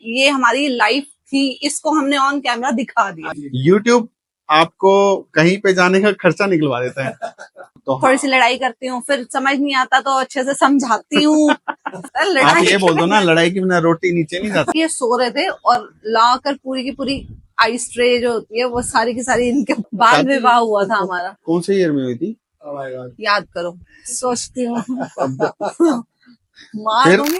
ये हमारी लाइफ थी, इसको हमने ऑन कैमरा दिखा दिया। YouTube आपको कहीं पे जाने का खर्चा निकलवा देता है। तो थोड़ी सी लड़ाई करती हूँ, फिर समझ नहीं आता तो अच्छे से समझाती हूँ। आप ये बोल दो ना, लड़ाई की बिना रोटी नीचे नहीं जाती। ये सो रहे थे और लाकर पूरी की पूरी आइस ट्रे जो होती है वो सारी की सारी इनके बाद विवाह हुआ था हमारा। कौन से ईयर में हुई थी? याद करो, सोचती हूँ मार दूंगी।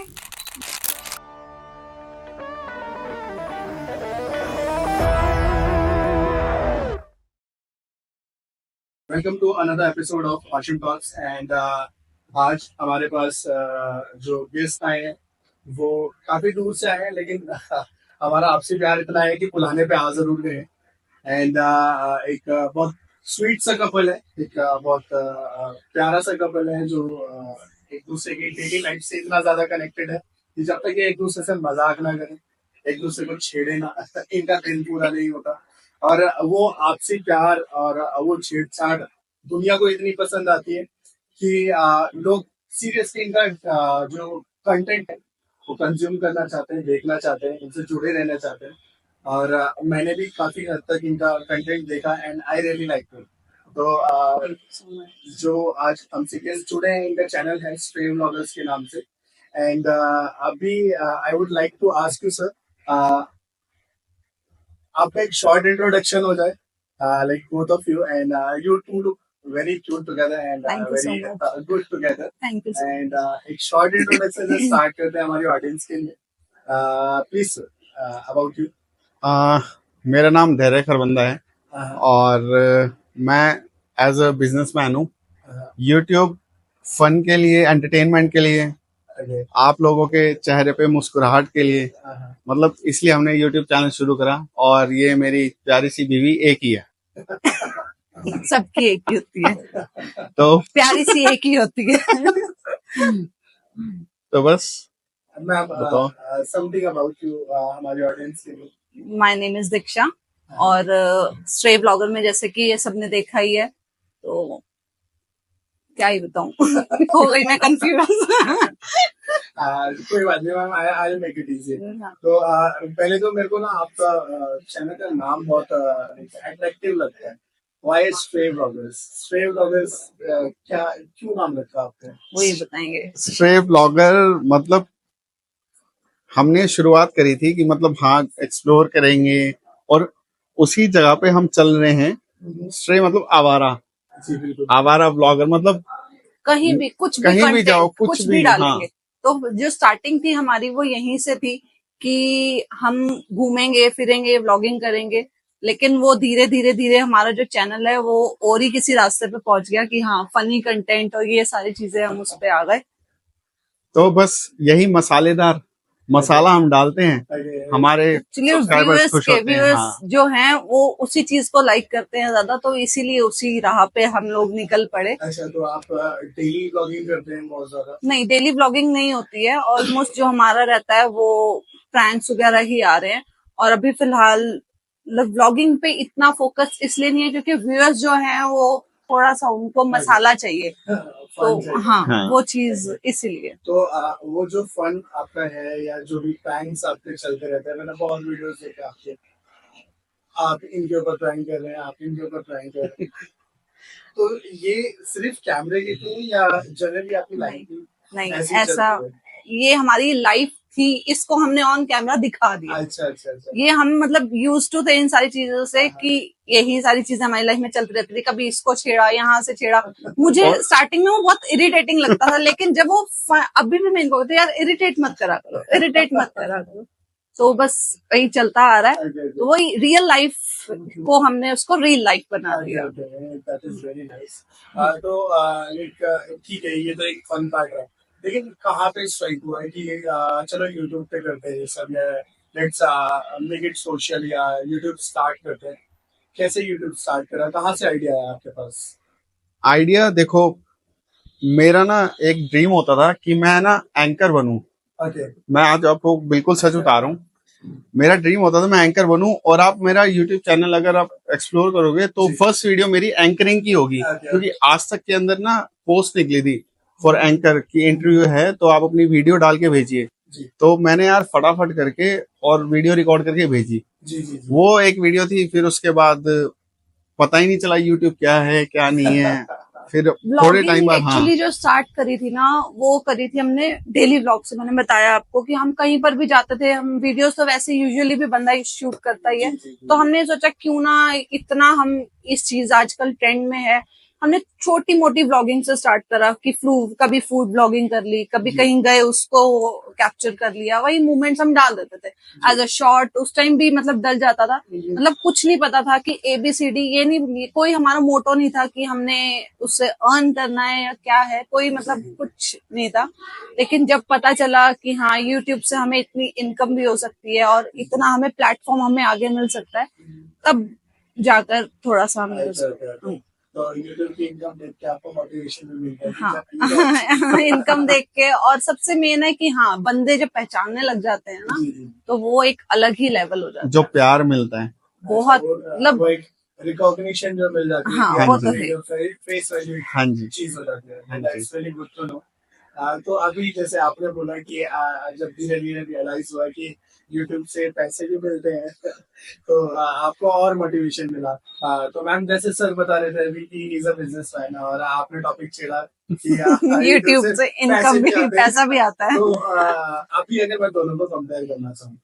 Welcome to another episode of Ashim talks and आज हमारे पास जो गेस्ट आए हैं वो काफी दूर से आए हैं, लेकिन हमारा आपसे प्यार इतना है कि बुलाने पे आ जरूर गए। एंड एक बहुत स्वीट सा कपल है, एक बहुत प्यारा सा कपल है जो एक दूसरे की डेली लाइफ से इतना ज्यादा कनेक्टेड है कि जब तक ये एक दूसरे से मजाक ना करें, एक दूसरे को छेड़े ना, इनका दिन पूरा नहीं होता। और वो आपसी प्यार और वो छेड़छाड़ दुनिया को इतनी पसंद आती है कि लोग सीरियसली इनका जो कंटेंट है वो कंज्यूम करना चाहते हैं, देखना चाहते हैं, इनसे जुड़े रहना चाहते हैं। और मैंने भी काफी हद तक इनका कंटेंट देखा and I really like it. तो जो आज हमसे गेस्ट जुड़े हैं, इनका चैनल है स्ट्रे व्लॉगर्स के नाम से। एंड अभी I would like to ask you sir, आपका एक शॉर्ट इंट्रोडक्शन हो जाए, like both of you, and you too look very cute together and very good together. Thank you. And एक शॉर्ट इंट्रोडक्शन से स्टार्ट करते हैं हमारी ऑडियंस के लिए। Please about you. मेरा नाम धैर्य खरबंदा है और मैं एज अ बिजनेसमैन हूँ। YouTube फन के लिए, एंटरटेनमेंट के लिए, आप लोगों के चेहरे पे मुस्कुराहट के लिए, मतलब इसलिए हमने YouTube चैनल शुरू करा। और ये मेरी प्यारी सी बीवी एक ही है। सबकी एक ही होती है, तो प्यारी सी एक ही होती है। तो बस मैम, समथिंग अबाउट यू हमारी ऑडियंस के लिए। माय नेम इज दीक्षा और स्ट्रे ब्लॉगर में जैसे कि ये सबने देखा ही है, तो क्या ही बताऊं। हो गई मैं कंफ्यूज। कोई बात नहीं ma'am, I make it easy. तो पहले तो मेरे को ना आपका चैनल का नाम बहुत अट्रैक्टिव लगता है। Why stray bloggers? Stray bloggers क्या, क्यों नाम रखा आपने? वही बताएंगे। स्ट्रे ब्लॉगर मतलब हमने शुरुआत करी थी कि मतलब हाँ एक्सप्लोर करेंगे और उसी जगह पे हम चल रहे हैं। स्ट्रे मतलब आवारा, आवारा ब्लॉगर मतलब कहीं भी कुछ भी कहीं भी जाओ, कुछ भी डालेंगे। तो जो स्टार्टिंग थी हमारी वो यहीं से थी कि हम घूमेंगे फिरेंगे, व्लॉगिंग करेंगे। लेकिन वो धीरे धीरे धीरे हमारा जो चैनल है वो और ही किसी रास्ते पे पहुंच गया कि हाँ फनी कंटेंट और ये सारी चीजें हम उस पे आ गए। तो बस यही मसालेदार मसाला हम डालते हैं, हमारे सब्सक्राइबर्स खुश होते हैं। हाँ। जो हैं वो उसी चीज को लाइक करते हैं ज्यादा, तो इसीलिए उसी राह पे हम लोग निकल पड़े। अच्छा, तो आप डेली व्लॉगिंग करते हैं बहुत ज्यादा? नहीं, डेली व्लॉगिंग नहीं होती है। ऑलमोस्ट जो हमारा रहता है वो प्रैंक्स वगैरह ही आ रहे हैं। और अभी फिलहाल व्लॉगिंग पे इतना फोकस इसलिए नहीं है क्योंकि व्यूअर्स जो हैं वो थोड़ा सा उनको मसाला चाहिए, तो हाँ वो चीज इसीलिए। तो वो जो फन आपका है या जो भी प्रैंक्स आपके चलते रहते हैं, मैंने बहुत वीडियोस देखे आपके, आप इनके ऊपर प्रैंक कर रहे हैं, आप इनके ऊपर प्रैंक कर रहे हैं। तो ये सिर्फ कैमरे के थ्रू या जनरली आपकी लाइफ में? नहीं, ऐसा ये हमारी लाइफ थी, इसको हमने ऑन कैमरा दिखा दिया। अच्छा अच्छा अच्छा। ये हम मतलब यूज टू थे इन सारी चीजों से कि यही सारी चीजें हमारी लाइफ में चलती रहती थी। कभी इसको छेड़ा, यहाँ से छेड़ा। मुझे स्टार्टिंग में वो बहुत इरिटेटिंग लगता था, लेकिन जब वो अभी भी मैं इनको कहती यार इरिटेट मत करा करो, इरिटेट मत करा करो। तो बस वही चलता आ रहा है। तो वही रियल लाइफ को हमने उसको रियल लाइफ बना दिया। That is very nice. तो ठीक है, ये तो एक फन पार्ट है, लेकिन कहाँ पे स्ट्राइक हुआ है कि चलो यूट्यूब पे करते हैं ये सब, लेट्स मेक इट सोशल या यूट्यूब स्टार्ट करते हैं? कैसे यूट्यूब स्टार्ट करा, कहाँ से आइडिया आया आपके पास? आइडिया देखो, मेरा ना एक ड्रीम होता था कि मैं ना एंकर बनूं। मैं आज आपको बिल्कुल सच बता रहा हूँ, मेरा ड्रीम होता था मैं एंकर बनूं। और आप मेरा यूट्यूब चैनल अगर आप एक्सप्लोर करोगे तो फर्स्ट वीडियो मेरी एंकरिंग की होगी, क्योंकि आज तक के अंदर ना पोस्ट निकली थी फॉर एंकर की इंटरव्यू है, तो आप अपनी वीडियो डाल के भेजिए। जी तो मैंने यार फटाफट करके और वीडियो रिकॉर्ड करके भेजी। जी जी जी वो एक वीडियो थी, फिर उसके बाद पता ही नहीं चला यूट्यूब क्या है क्या नहीं है। फिर थोड़े टाइम व्लॉगिंग बाद, हाँ एक्चुअली जो स्टार्ट करी थी ना, वो करी थी हमने डेली व्लॉग से। मैंने बताया आपको कि हम कहीं पर भी जाते थे, हम वीडियोस तो वैसे यूजुअली भी बंदा शूट करता ही है, जी, जी, जी। तो हमने सोचा क्यों ना इतना हम इस चीज आजकल ट्रेंड में है, हमने छोटी मोटी व्लॉगिंग से स्टार्ट करा कि कभी फूड व्लॉगिंग कर ली, कभी जी। कहीं गए उसको कैप्चर कर लिया, वही मूवमेंट्स हम डाल देते थे एज अ शॉर्ट। उस टाइम भी मतलब डल जाता था, मतलब कुछ नहीं पता था कि ABCD, ये नहीं, कोई हमारा मोटो नहीं था कि हमने उससे अर्न करना है या क्या है, कोई मतलब कुछ नहीं था। लेकिन जब पता चला कि हाँ यूट्यूब से हमें इतनी इनकम भी हो सकती है और इतना हमें प्लेटफॉर्म हमें आगे मिल सकता है, तब जाकर थोड़ा सा हमें अच्छा, अच्छा, अच्छा। तो यूट्यूब की इनकम देख के आपको मोटिवेशन भी मिलता है कि हाँ ये तो अच्छी चीज़ है। इनकम देख के, और सबसे मेन है कि हाँ बंदे जब पहचानने लग जाते हैं ना, जी जी तो वो एक अलग ही लेवल हो जाता जो है। प्यार मिलता है। बहुत वो मतलब वो एक रिकॉग्निशन जो मिल जाती है हाँ, कि हाँ वो जी, तो आपकी है। जो फेस वैल्यू हाँ जी, चीज हो जाती है। हाँ जी। That's very good to know. तो अभी जैसे आपने बोला कि जब धीरे धीरे रियलाइज हुआ कि यूट्यूब से पैसे भी मिलते हैं तो आपको और मोटिवेशन मिला। तो मैम जैसे सर बता रहे थे अभी कि इज अ बिजनेसमैन और आपने टॉपिक छेड़ा कि यूट्यूब यूट्यूब से से पैसे इनकम भी भी, आते हैं। पैसा भी आता है। तो अभी अगर मैं दोनों को कंपेयर करना चाहूँ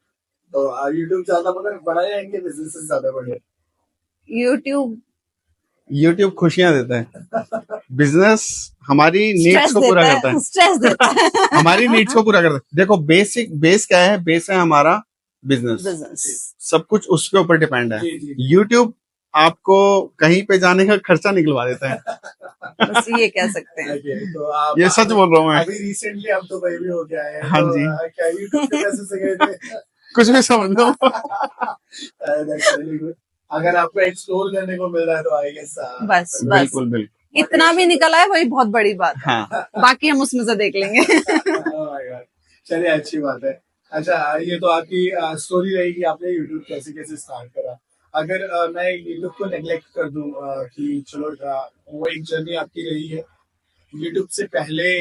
तो यूट्यूब ज्यादा बड़ा है या इनके बिजनेस ज्यादा बड़े हैं? यूट्यूब यूट्यूब खुशियां देता है, बिजनेस हमारी नीड्स स्ट्रेस को पूरा देता करता है, स्ट्रेस देता है। है। हमारी नीड्स को पूरा करता है। देखो बेस क्या है? बेस है हमारा बिजनेस, बिजनेस, सब कुछ उसके ऊपर डिपेंड है। जी जी जी। यूट्यूब आपको कहीं पे जाने का खर्चा निकलवा देता है। बस ये कह सकते हैं। Okay, तो आप ये सच बोल रहा हूँ मैं। अभी रिसेंटली आप दुबई भी हो गया है हाँ तो जी, क्या यूट्यूब के पैसे से गए थे? कुछ भी समझ लो। That's really good. अगर आपको एक्सप्लोर करने को मिल रहा है तो आई गेस बस बस बिल्कुल बिल्कुल, इतना भी निकला है, वही बहुत बड़ी बात है। हाँ। बाकी हम उसमें से देख लेंगे। चलिए अच्छी बात है। अच्छा ये तो आपकी स्टोरी रही कि आपने यूट्यूब कैसे कैसे स्टार्ट करा। अगर मैं यूट्यूब को नेग्लेक्ट कर दूं कि चलो वो एक जर्नी आपकी रही है, यूट्यूब से पहले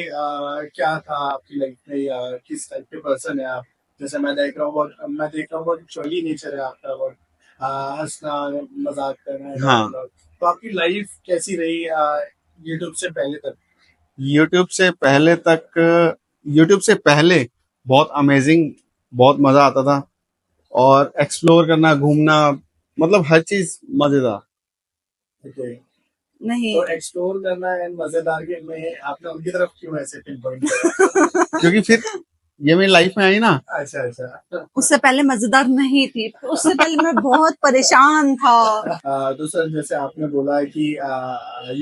क्या था आपकी लाइफ में या किस टाइप के पर्सन है आप? जैसे मैं देख रहा हूँ बहुत जॉली नेचर है आपका, बहुत हंसना मजाक करना हाँ, तो आपकी लाइफ कैसी रही यूट्यूब से पहले तक? यूट्यूब से पहले तक, यूट्यूब से पहले बहुत अमेजिंग, बहुत मजा आता था, और एक्सप्लोर करना, घूमना, मतलब हर चीज मजेदार। Okay. नहीं, तो एक्सप्लोर करना एंड मजेदार के में आपने उनकी तरफ क्यों ऐसे पिन पॉइंट किया? क्योंकि फिर ये मेरी लाइफ में आई ना। अच्छा अच्छा। उससे पहले मजेदार नहीं थी, उससे पहले मैं बहुत परेशान था। तो सर जैसे आपने बोला है कि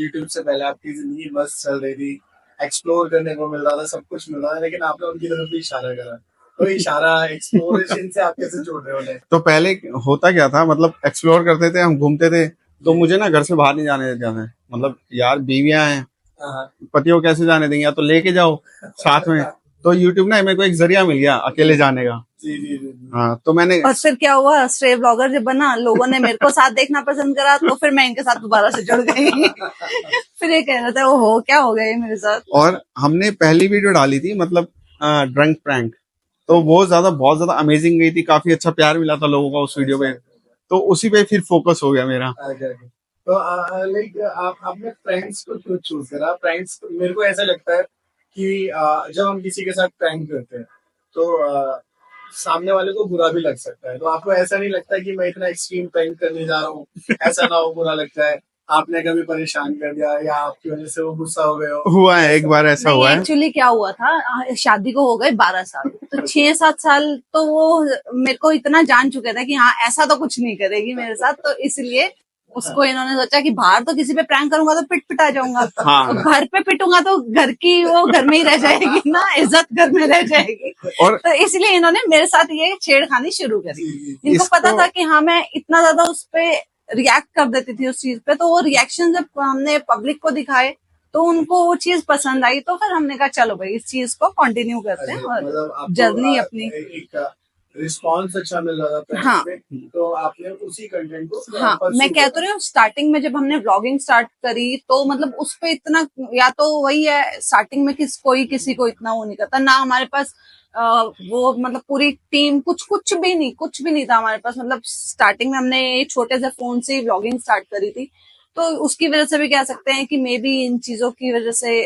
यूट्यूब से पहले आपकी जिंदगी मस्त चल रही थी, एक्सप्लोर करने को मिल रहा था, सब कुछ मिल रहा था, लेकिन आपने उनकी तरफ भी इशारा करा। तो इशारा एक्सप्लोरेशन से आप कैसे जोड़ रहे हो उन्हें? तो पहले होता क्या था, मतलब एक्सप्लोर करते थे, हम घूमते थे, तो मुझे ना घर से बाहर नहीं जाने देते थे। मतलब यार बीवियां हैं, हाँ, पति को कैसे जाने देंगे, या तो लेके जाओ साथ में। तो यूट्यूब ना मेरे को एक जरिया मिल गया अकेले जाने का। जी जी जी जी। हाँ, तो मैंने और फिर क्या हुआ, स्ट्रे ब्लॉगर जब बना, लोगों ने मेरे को साथ देखना पसंद करा, तो फिर मैं इनके साथ दोबारा से जुड़ गई। फिर ये कह रहे थे ओहो क्या हो गया ये मेरे साथ। और हमने पहली वीडियो डाली थी, मतलब ड्रंक प्रैंक, तो वो बहुत ज्यादा अमेजिंग गई थी, काफी अच्छा प्यार मिला था लोगों का उस वीडियो पे, तो उसी पे फिर फोकस हो गया मेरा। Okay, okay. तो लाइक आप आपने प्रैंक्स को क्यों चूज करा? प्रैंक्स मेरे को ऐसा लगता है कि जब हम किसी के साथ प्रैंक करते हैं तो सामने वाले को बुरा भी लग सकता है। तो आपको ऐसा नहीं लगता कि मैं इतना एक्सट्रीम प्रैंक करने जा रहा हूँ, ऐसा ना हो बुरा लगता है, आपने कभी परेशान कर दिया या आपकी वजह से वो गुस्सा हो गए हो? हुआ है, एक बार ऐसा नहीं, हुआ है। एक्चुअली क्या हुआ था, शादी को हो गए 12 साल, तो 6-7 साल तो वो मेरे को इतना जान चुके थे कि हाँ ऐसा तो कुछ नहीं करेगी मेरे साथ, तो इसलिए उसको इन्होंने सोचा कि बाहर तो किसी पे प्रैंक करूंगा तो पिट पिटा जाऊंगा, हाँ। तो घर पे पिटूंगा तो घर की वो घर में ही रह जाएगी ना, इज्जत घर में रह जाएगी। और तो इसलिए इन्होंने मेरे साथ ये छेड़खानी शुरू करी। जी, जी। इनको इसको- पता था कि हाँ मैं इतना ज्यादा उस पे रिएक्ट कर देती थी उस चीज पे, तो वो रिएक्शन जब हमने पब्लिक को दिखाए तो उनको वो चीज पसंद आई, तो फिर हमने कहा चलो भाई इस चीज को कंटिन्यू करते हैं मतलब और आपको जर्नी अपनी। एक रिस्पॉन्स अच्छा मिल रहा था pranks हाँ। में, तो आपने उसी कंटेंट को हाँ, pursue मैं कह तो करा। रही हूँ स्टार्टिंग में जब हमने व्लॉगिंग स्टार्ट करी तो मतलब उस पे इतना, या तो वही है स्टार्टिंग में कोई किसी को इतना वो नहीं करता, ना हमारे पास वो मतलब पूरी टीम कुछ भी नहीं था हमारे पास। मतलब स्टार्टिंग में हमने एक छोटे से फोन से व्लॉगिंग स्टार्ट करी थी, तो उसकी वजह से भी कह सकते हैं कि मे बी इन चीजों की वजह से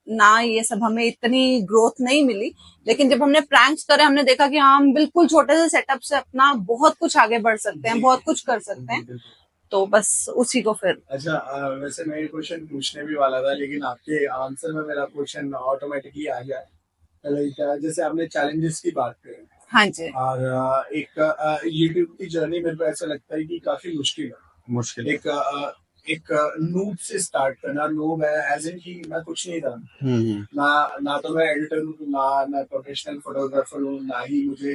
ना ये सब हमें इतनी ग्रोथ नहीं मिली। लेकिन जब हमने प्रैंक्स करे हमने देखा कि हाँ हम बिल्कुल छोटे से सेटअप से अपना बहुत कुछ आगे बढ़ सकते हैं, बहुत कुछ कर सकते हैं, तो बस उसी को फिर। अच्छा, वैसे मैं ये क्वेश्चन पूछने भी वाला था, लेकिन आपके आंसर में मेरा क्वेश्चन ऑटोमेटिकली आ गया। लाइक जैसे आपने चैलेंजेस की बात करी, हाँ जी। और एक यूट्यूब की जर्नी मेरे को ऐसा लगता है कि काफी मुश्किल है। मुश्किल। एक नूब से स्टार्ट करना, नूब है एज इन कि मैं कुछ नहीं जानता, ना तो मैं एडिटर हूँ, ना प्रोफेशनल फोटोग्राफर हूँ, ना ही मुझे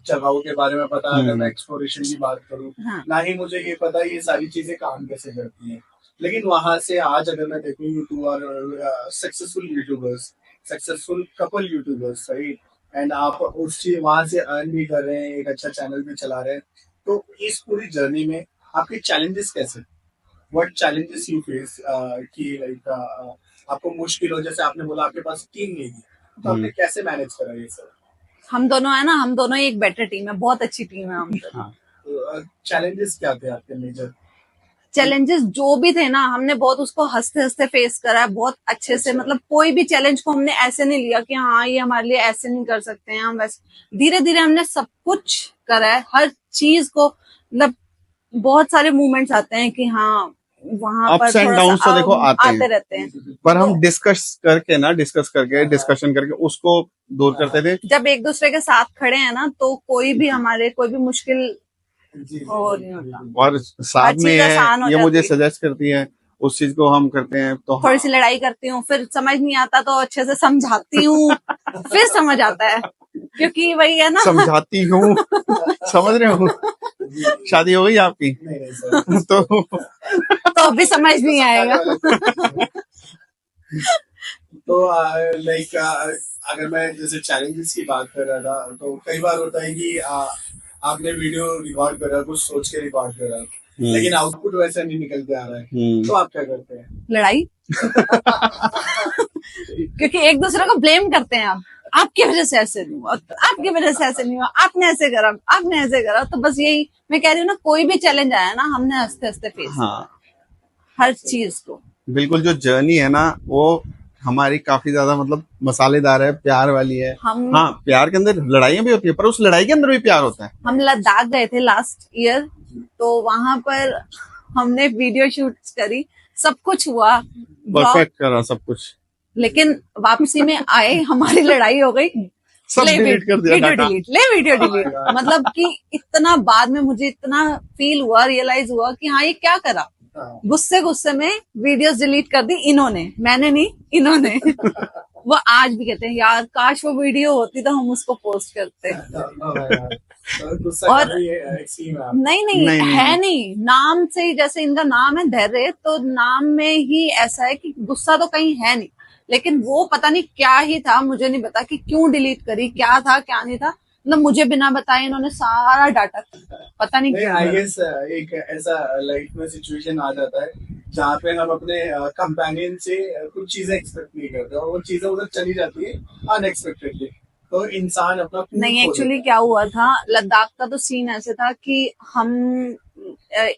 जगहों के बारे में पता, अगर मैं एक्सप्लोरेशन की बात करूँ, हाँ। ना ही मुझे ये पता ये सारी चीजें काम कैसे करती हैं। लेकिन वहां से आज अगर मैं देखूँ, यूट्यूब और successful YouTubers, successful couple YouTubers, right, and आप उस चीज वहां से अर्न भी कर रहे हैं, एक अच्छा चैनल भी चला रहे हैं, तो इस पूरी जर्नी में आपके चैलेंजेस कैसे, व्हाट चैलेंजेस यू फेस, कि लाइक आपको मुश्किल हो, जैसे आपने बोला आपके पास टीम नहीं थी, तो आपने कैसे मैनेज करा ये सब? हम दोनों है ना, हम दोनों ही एक बेटर टीम है, बहुत अच्छी टीम है हम दोनों। हाँ। तो चैलेंजेस क्या थे आपके मेजर? चैलेंजेस जो भी थे ना हमने बहुत उसको हंसते हंसते फेस करा है, बहुत अच्छे से। अच्छा। मतलब कोई भी चैलेंज को हमने ऐसे नहीं लिया कि हाँ ये हमारे लिए ऐसे नहीं कर सकते हैं हम वैसे। धीरे धीरे हमने सब कुछ करा है, हर चीज को। मतलब बहुत सारे मूवमेंट्स आते हैं कि हाँ वहां पर अप्स एंड थोड़ा डाउन तो सा देखो आते आते हैं, रहते हैं, पर हम तो डिस्कशन करके उसको दूर करते थे। जब एक दूसरे के साथ खड़े हैं ना तो कोई भी हमारे कोई भी मुश्किल जी, हो नहीं होता, और साथ हर में चीज है आसान हो ये मुझे जाती है। सजेस्ट करती है, उस चीज को हम करते हैं, तो थोड़ी सी लड़ाई करती हूँ, फिर समझ नहीं आता तो अच्छे से समझाती हूँ, फिर समझ आता है, क्योंकि वही है ना। समझाती हूँ। समझ रहे हो, शादी हो गई आपकी? नहीं नहीं सर, तो अभी समझ नहीं आएगा। तो लाइक अगर मैं जैसे चैलेंजेस की बात कर रहा था, तो कई बार होता है कि आपने वीडियो रिकॉर्ड करा, कुछ सोच के रिकॉर्ड करा, लेकिन आउटपुट वैसा नहीं निकल के आ रहा है, तो आप क्या करते हैं? लड़ाई। क्योंकि एक दूसरे को ब्लेम करते हैं, आप आपकी वजह से ऐसे नहीं हुआ, आपकी वजह से ऐसे नहीं हुआ, आपने ऐसे करा, आपने ऐसे करा। तो बस यही मैं कह रही हूँ ना, कोई भी चैलेंज आया ना हमने हंसते हंसते फेस हाँ हर चीज को। बिल्कुल, जो जर्नी है ना वो हमारी काफी ज्यादा मतलब मसालेदार है, प्यार वाली है। हम हाँ, प्यार के अंदर लड़ाइयाँ भी होती है, पर उस लड़ाई के अंदर भी प्यार होता है। हम लद्दाख गए थे लास्ट ईयर, तो वहां पर हमने वीडियो शूट करी, सब कुछ हुआ, परफेक्ट करा सब कुछ, लेकिन वापसी में आए हमारी लड़ाई हो गई, सब डिलीट कर दिया वीडियो डाटा। डिलीट, ले वीडियो डिलीट। मतलब कि इतना बाद में मुझे इतना फील हुआ, रियलाइज हुआ कि हाँ ये क्या करा। गुस्से में वीडियोस डिलीट कर दी इन्होंने, मैंने नहीं, इन्होंने। वो आज भी कहते हैं यार काश वो वीडियो होती तो हम उसको पोस्ट करते। और नहीं, है नहीं, नाम से ही, जैसे इनका नाम है धैर्य, तो नाम में ही ऐसा है कि गुस्सा तो कहीं है नहीं, लेकिन वो पता नहीं क्या ही था, मुझे नहीं पता कि क्यों डिलीट करी, क्या था क्या नहीं था। मतलब मुझे बिना बताए इन्होंने सारा डाटा, पता नहीं क्यों। आई गेस एक ऐसा लाइफ में सिचुएशन आ जाता है जहाँ पे हम अपने कंपेनियन से कुछ चीजें एक्सपेक्ट नहीं करते, और वो चीजें उधर चली जाती है अनएक्सपेक्टेडली, तो इंसान अपना नहीं, एक्चुअली क्या हुआ था, लद्दाख का तो सीन ऐसे था कि हम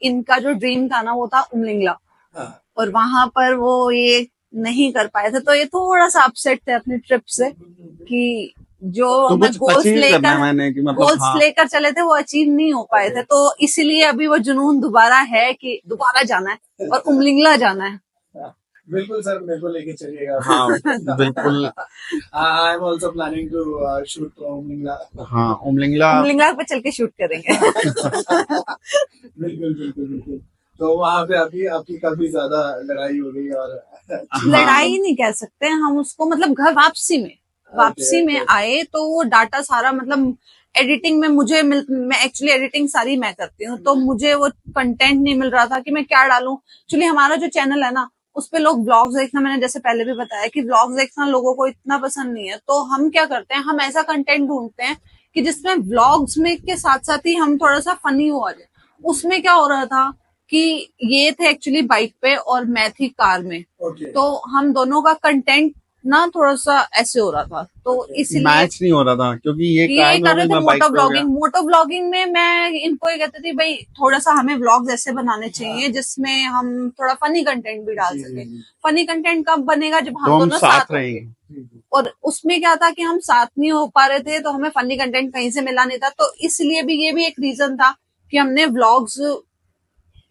इनका जो ड्रीम था ना वो था उमलिंगला, और वहां पर वो ये नहीं कर पाए थे, तो ये थोड़ा सा अपसेट थे अपनी ट्रिप से कि जो तो मैं कुछ अचीव करना है मैंने कि मतलब गोल्स लेकर चले थे वो अचीव नहीं हो पाए थे, तो इसीलिए अभी वो जुनून दोबारा है कि दोबारा जाना है और उमलिंगला जाना है। बिल्कुल सर, मेरे को लेके चलिएगा। हाँ बिल्कुल। I am also planning to shoot Umlingla. हाँ उमलिंगला पे चल के शूट करेंगे। बिल्कुल। तो वहां पे आपकी काफी ज्यादा लड़ाई हो गई, और लड़ाई नहीं कह सकते हम उसको, मतलब घर वापसी में आए तो वो डाटा सारा, मतलब एडिटिंग में मैं एक्चुअली एडिटिंग सारी मैं करती हूँ, तो मुझे वो कंटेंट नहीं मिल रहा था कि मैं क्या डालूं। एक्चुअली हमारा जो चैनल है ना उस पे लोग व्लॉग्स देखना, मैंने जैसे पहले भी बताया कि व्लॉग्स देखना लोगों को इतना पसंद नहीं है, तो हम क्या करते हैं, हम ऐसा कंटेंट ढूंढते हैं कि जिसमें व्लॉग्स में के साथ साथ ही हम थोड़ा सा फनी हो जाए। उसमें क्या हो रहा था कि ये थे एक्चुअली बाइक पे और मैं थी कार में, ओके तो हम दोनों का कंटेंट ना थोड़ा सा ऐसे हो रहा था, तो इसलिए मैच नहीं हो रहा था क्योंकि ये ये कार में कर हो रहे गई, थे मैं बाइक मोटो पे हो गया। ब्लॉगिंग। मोटो ब्लॉगिंग में मैं इनको ये कहती थी भाई थोड़ा सा हमें व्लॉग्स ऐसे बनाने चाहिए जिसमें हम थोड़ा फनी कंटेंट भी डाल जी, सके। जी, फनी कंटेंट कब बनेगा जब तो हम हम दोनों साथ साथ रहेंगे। होंगे। और उसमें क्या था कि हम साथ नहीं हो पा रहे थे, तो हमें फनी कंटेंट कहीं से मिला नहीं था, तो इसलिए भी ये भी एक रीजन था कि हमने व्लॉग्स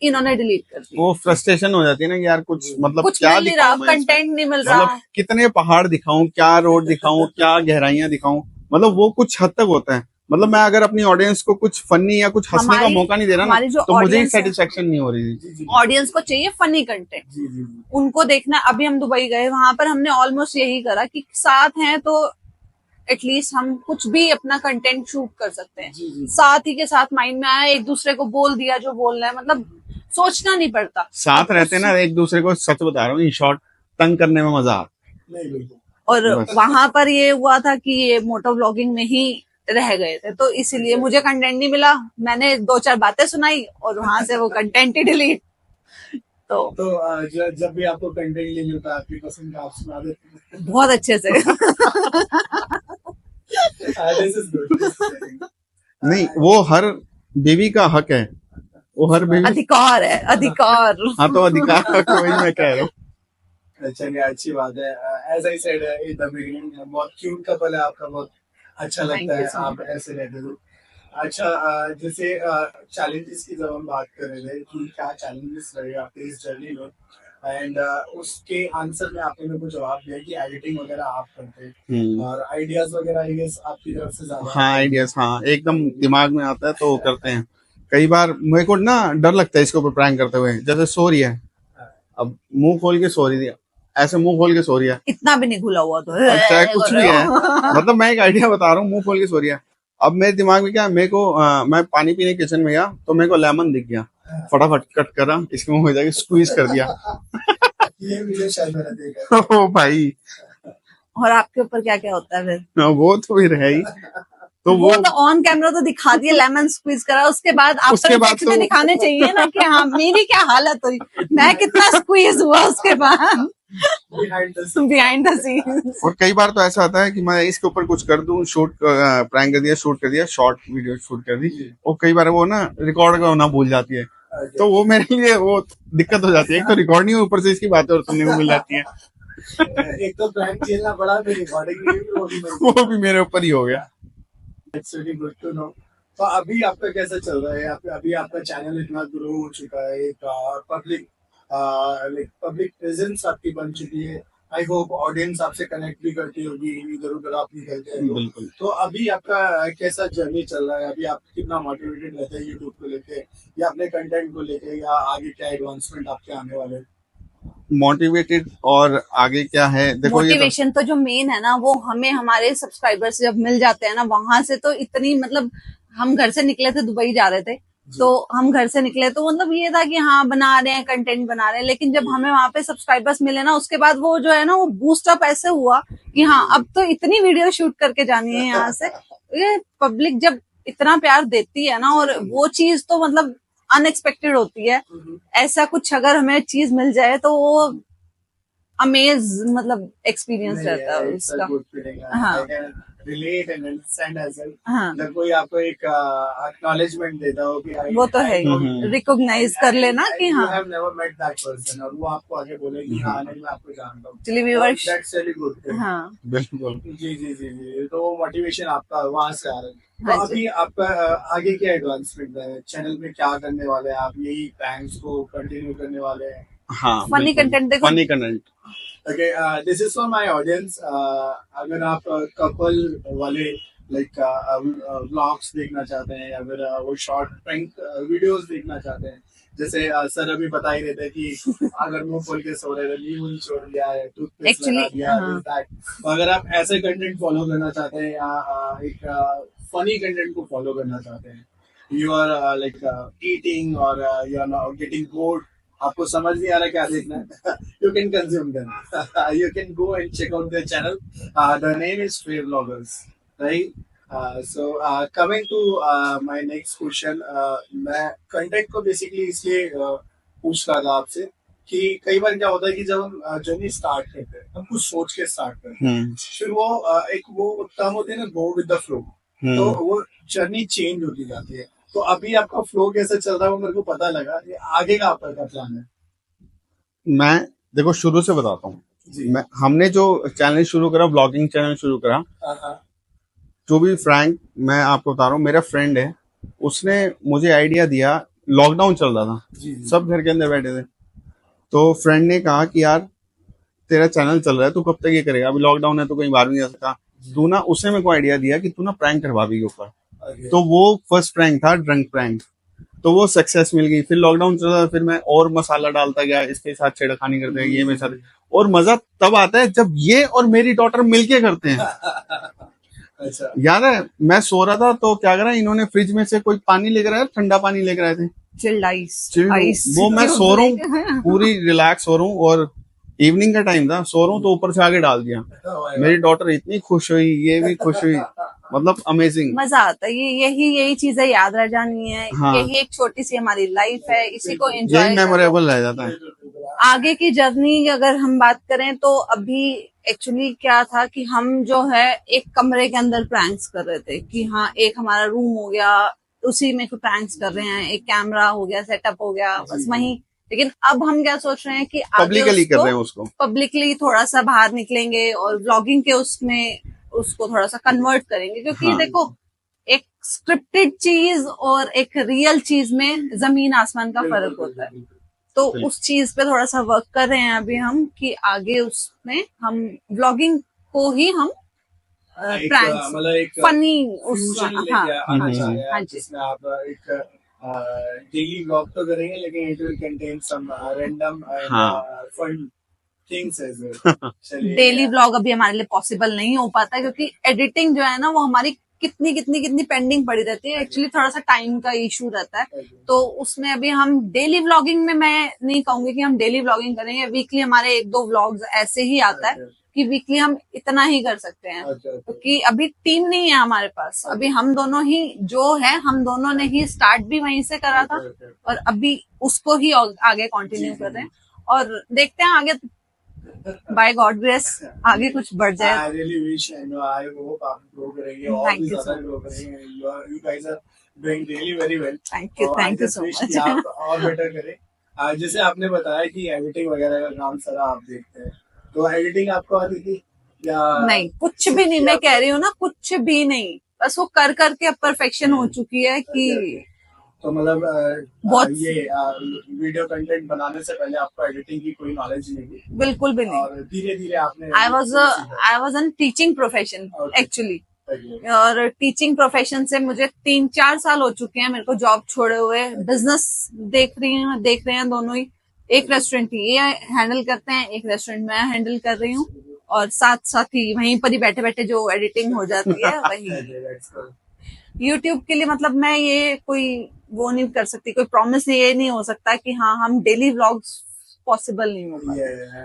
इन्होंने डिलीट कर दिए। वो फ्रस्ट्रेशन हो जाती है ना कि यार कुछ मतलब कुछ क्या मिल नहीं रहा, दिखाऊं मैं इसमें? कंटेंट नहीं मिल रहा। मतलब कितने पहाड़ दिखाऊं, क्या रोड दिखाऊं, क्या गहराइयां दिखाऊं, मतलब वो कुछ हद तक होता है। मतलब मैं अगर अपनी ऑडियंस को कुछ फनी या कुछ हंसने का हमारी मौका नहीं दे रहा ना, हमारी जो तो मुझे ही ऑडियंस है, सेटिस्फेक्शन नहीं हो रही थी। जी जी ऑडियंस को चाहिए फनी कंटेंट, जी जी जी उनको देखना। अभी हम दुबई गए, वहां पर हमने ऑलमोस्ट यही करा कि साथ हैं तो एटलीस्ट हम कुछ भी अपना कंटेंट शूट कर सकते हैं। जी, जी। साथ ही के साथ माइंड में आया, एक दूसरे को बोल दिया जो बोलना है, मतलब सोचना नहीं पड़ता। साथ अब रहते ना, एक दूसरे को सच बता रहा हूँ, इन शॉर्ट तंग करने में मजा आता नहीं बिल्कुल और बस। वहां पर ये हुआ था कि ये मोटो व्लॉगिंग में ही रह गए थे, तो इसीलिए मुझे कंटेंट नहीं मिला। मैंने 2-4 बातें सुनाई और वहां से वो कंटेंट ही डिलीट। तो तो जब भी आपको कंटेंट नहीं मिलता आपकी पसंद का आप सुना देते बहुत अच्छे से दिस इज गुड नहीं, वो हर बीवी का हक है, वो हर बीवी। अधिकार है, अधिकार। हाँ तो अधिकार को वही मैं कह रहा हूँ। चलिए अच्छी बात है as I said in the beginning बहुत क्यूट कपल है आपका बहुत अच्छा Thank लगता you है so आप ऐसे रहते हो अच्छा जैसे चैलेंजेस की जब हम बात कर रहे थे कि क्या चैलेंजेस रहे आपके इस जर्नी में एंड उसके आंसर में आपने मेरे को जवाब दिया कि एडिटिंग वगैरह आप करते हैं और आइडियाज वगैरह आई गेस आपकी तरफ से ज्यादा हाँ आइडियाज, हाँ एकदम दिमाग में आता है तो वो करते हैं। कई बार मेरे को ना डर लगता है इसके ऊपर प्रैंक करते हुए, जैसे सो रही है, अब मुंह खोल के सो रही थी, ऐसे मुंह खोल के सो रही है, इतना भी नहीं खुला हुआ तो अब चाहे कुछ भी है, मतलब मैं एक आइडिया बता रहा हूँ, मुंह खोल के सो रही है। अब मेरे दिमाग में क्या है, मेरे को मैं पानी पीने किचन में गया तो मेरे को लेमन दिख गया, फटाफट कट करा, इसके मुंह में जाके स्क्वीज कर दिया। ये वीडियो शायद मैंने देखा ओ भाई, और आपके ऊपर क्या क्या होता है फिर? वो तो फिर है ही। तो वो तो ऑन कैमरा तो दिखा दिए लेमन स्क्वीज करा, उसके बाद उसके आफ्टर बाद इफेक्ट्स में तो- दिखाने चाहिए ना कि हाँ मेरी क्या हालत हुई, मैं कितना स्क्वीज हुआ उसके बाद behind the behind the scenes. और कई बार तो ऐसा आता है कि मैं इसके ऊपर कुछ कर दूं, शूट प्रैंक कर दिया, शूट कर दिया, शॉर्ट वीडियो शूट कर दी, और कई बार वो ना रिकॉर्ड करना भूल जाती है, तो वो मेरे लिए वो दिक्कत हो जाती है। एक तो रिकॉर्ड नहीं, ऊपर से इसकी बातें और सुनने को मिल जाती है। एक तो प्रैंक झेलना पड़ा फिर रिकॉर्डिंग वो भी मेरे ऊपर ही हो गया। It's really good to know. तो अभी आपका कैसा चल रहा है अभी आपका चैनल इतना ग्रो हो चुका है एक पब्लिक प्रेजेंस आपकी बन चुकी है आई होप ऑडियंस आपसे कनेक्ट भी करती होगी इधर उधर आप निकलते हैं बिल्कुल। तो अभी आपका कैसा जर्नी चल रहा है अभी आप कितना मोटिवेटेड रहते हैं यूट्यूब को लेके या अपने कंटेंट को लेके या आगे क्या एडवांसमेंट आपके आने वाले हैं मोटिवेटेड और आगे क्या है, देखो ये मोटिवेशन तो जो मेन है ना वो हमें हमारे सब्सक्राइबर्स जब मिल जाते हैं ना, वहां से तो इतनी मतलब हम घर से निकले थे, दुबई जा रहे थे, तो हम घर से निकले तो मतलब ये था कि हाँ बना रहे हैं, कंटेंट बना रहे हैं, लेकिन जब हमें वहां पे सब्सक्राइबर्स मिले ना, उसके बाद वो जो है ना वो बूस्ट अप ऐसे हुआ कि हाँ अब तो इतनी वीडियो शूट करके जानी है यहाँ से। ये पब्लिक जब इतना प्यार देती है ना, और वो चीज तो मतलब अनएक्सपेक्टेड होती है। ऐसा कुछ अगर हमें चीज मिल जाए तो वो अमेज मतलब एक्सपीरियंस रहता है उसका। हाँ relate and understand as well हाँ जब कोई आपको एक एक्नॉलेजमेंट देता हो कि वो तो है ही, रिकॉग्नाइज कर लेना कि हाँ you have never met that person और वो आपको आगे बोले कि हाँ नहीं मैं आपको जानता हूँ actually viewers. that's really good हाँ बिल्कुल। जी जी जी जी तो मोटिवेशन आपका वहां से आ रहा है हाँ तो जी। अभी आपका आगे क्या एडवांसमेंट है चैनल में क्या करने वाले हैं आप यही प्रैंक्स को कंटिन्यू करने वाले हैं हाँ फनी कंटेंट देखो, funny content. Okay, this is for my audience. अगर आप कपल वाले लाइक व्लॉग्स देखना चाहते हैं या फिर वो शॉर्ट प्रैंक वीडियोस देखना चाहते हैं जैसे सर अभी बता ही रहे थे कि अगर मुंह खोल के सो रहे थे नींबू छोड़ दिया है टूथपेस्ट Actually, लगा दिया हाँ। तो अगर आप ऐसे कंटेंट फॉलो करना चाहते हैं या एक फनी कंटेंट को फॉलो करना चाहते हैं यू आर लाइक ईटिंग और यू आर गेटिंग बोर्ड आपको समझ नहीं आ रहा क्या देखना है you can consume them you can go and check out their channel the name is fair vloggers right So coming to my next question, मैं कंटेंट को बेसिकली इसलिए पूछ रहा था आपसे कि कई बार क्या होता है कि जब हम जर्नी स्टार्ट करते हैं हम कुछ सोच के स्टार्ट करते हैं, फिर वो एक वो टर्म होते हैं ना, गो विद द फ्लो, तो वो जर्नी चेंज होती जाती है। तो अभी आपका फ्लो कैसे चल रहा है वो मेरे को पता लगा, ये आगे का आपका क्या प्लान है? मैं देखो शुरू से बताता हूँ। जी। हमने जो चैनल शुरू करा, ब्लॉगिंग चैनल शुरू करा, जो भी फ्रैंक मैं आपको बता रहा हूँ, मेरा फ्रेंड है, उसने मुझे आइडिया दिया। लॉकडाउन चल रहा था, जी। सब घर के अंदर बैठे थे, तो फ्रेंड ने कहा कि यार तेरा चैनल चल रहा है, तू कब तक ये करेगा, अभी लॉकडाउन है तो कहीं बाहर नहीं जा सकता, तू ना, उसने मेरे को आइडिया दिया कि तू ना प्रैंक कर भाभी के ऊपर। तो वो फर्स्ट प्रैंक था, ड्रंक प्रैंक, तो वो सक्सेस मिल गई। फिर लॉकडाउन चला, फिर मैं और मसाला डालता गया, इसके साथ छेड़खानी करते हैं, ये मेरे साथ। और मजा तब आता है जब ये और मेरी डॉटर मिलके करते हैं। अच्छा। याद है, मैं सो रहा था तो क्या करा, इन्होंने फ्रिज में से कोई पानी लेकर आया, ठंडा पानी लेकर आए थे, चिल्ड आइस, चिल्ड। वो मैं सो रहा हूँ, पूरी रिलैक्स हो रहा हूँ, और इवनिंग का टाइम था, सो रहा हूँ, तो ऊपर से आके डाल दिया। मेरी डॉटर इतनी खुश हुई, ये भी खुश हुई, मतलब अमेजिंग। मजा आता है। ये यही चीजें याद रह जानी है। हाँ। यही एक छोटी सी हमारी लाइफ है, इसी को एंजॉय, यही मेमोरेबल रह जाता है। आगे की जर्नी अगर हम बात करें तो अभी एक्चुअली क्या था कि हम जो है एक कमरे के अंदर प्रैंक्स कर रहे थे कि हाँ, एक हमारा रूम हो गया, उसी में प्रैंक्स कर रहे हैं, एक कैमरा हो गया, सेटअप हो गया, बस वही। लेकिन अब हम क्या सोच रहे हैं कि पब्लिकली कर रहे हैं उसको, पब्लिकली थोड़ा सा बाहर निकलेंगे और व्लॉगिंग के उसमें उसको थोड़ा सा कन्वर्ट करेंगे, क्योंकि हाँ। देखो, एक स्क्रिप्टेड चीज और एक रियल चीज में जमीन आसमान का फर्क होता है। तो उस चीज पे थोड़ा सा वर्क कर रहे हैं अभी हम कि आगे उसमें हम व्लॉगिंग को ही हम प्रैंक्स, मतलब एक फनी फ्यूजन लेके आना चाह रहे हैं, जिसमें आप एक डेली व्लॉग तो करेंगे लेकिन it will contain some random fun things as well. Daily vlog अभी हमारे लिए पॉसिबल नहीं हो पाता, क्योंकि एडिटिंग जो है ना, वो हमारी कितनी पेंडिंग पड़ी रहती है। एक्चुअली थोड़ा सा टाइम का इशू रहता है, तो उसमें अभी हम डेली व्लॉगिंग में, मैं नहीं कहूंगी कि हम डेली व्लॉगिंग करेंगे। वीकली हमारे 1-2 व्लॉग्स ऐसे ही आता है कि वीकली हम इतना ही कर सकते हैं, क्योंकि अभी टीम नहीं है हमारे पास। अभी हम दोनों ही जो है, हम दोनों ने ही स्टार्ट भी वहीं से करा था और अभी उसको ही आगे कंटिन्यू कर रहे हैं, और देखते हैं आगे, बाय गॉड ग्रेस आगे कुछ बढ़ जाए। I really wish, I know, I hope आप ग्रो करेंगे और भी ज्यादा ग्रो करेंगे। You guys are doing really very well. Thank you so much. आप और बेटर करें। जैसे आपने बताया कि एडिटिंग वगैरह का काम सारा आप देखते हैं, तो एडिटिंग आपको आती थी या नहीं? कुछ भी नहीं, मैं कह रही हूँ ना, कुछ भी नहीं, बस वो कर करके अब परफेक्शन हो चुकी है कि तो मतलब बहुत, ये वीडियो कंटेंट बनाने से पहले आपको एडिटिंग की कोई नॉलेज नहीं थी? बिल्कुल भी नहीं। और धीरे धीरे आपने I was an teaching profession actually, और टीचिंग प्रोफेशन से मुझे 3-4 साल हो चुके हैं मेरे को जॉब छोड़े हुए। बिजनेस देख रहे हैं दोनों ही। एक रेस्टोरेंट ये हैंडल करते हैं, एक रेस्टोरेंट मैं हैंडल कर रही हूँ, और साथ साथ ही वहीं पर ही बैठे बैठे जो एडिटिंग हो जाती है वही। यूट्यूब के लिए मतलब मैं ये कोई वो नहीं कर सकती, कोई प्रॉमिस ये नहीं हो सकता कि हाँ हम डेली व्लॉग्स पॉसिबल नहीं होगा,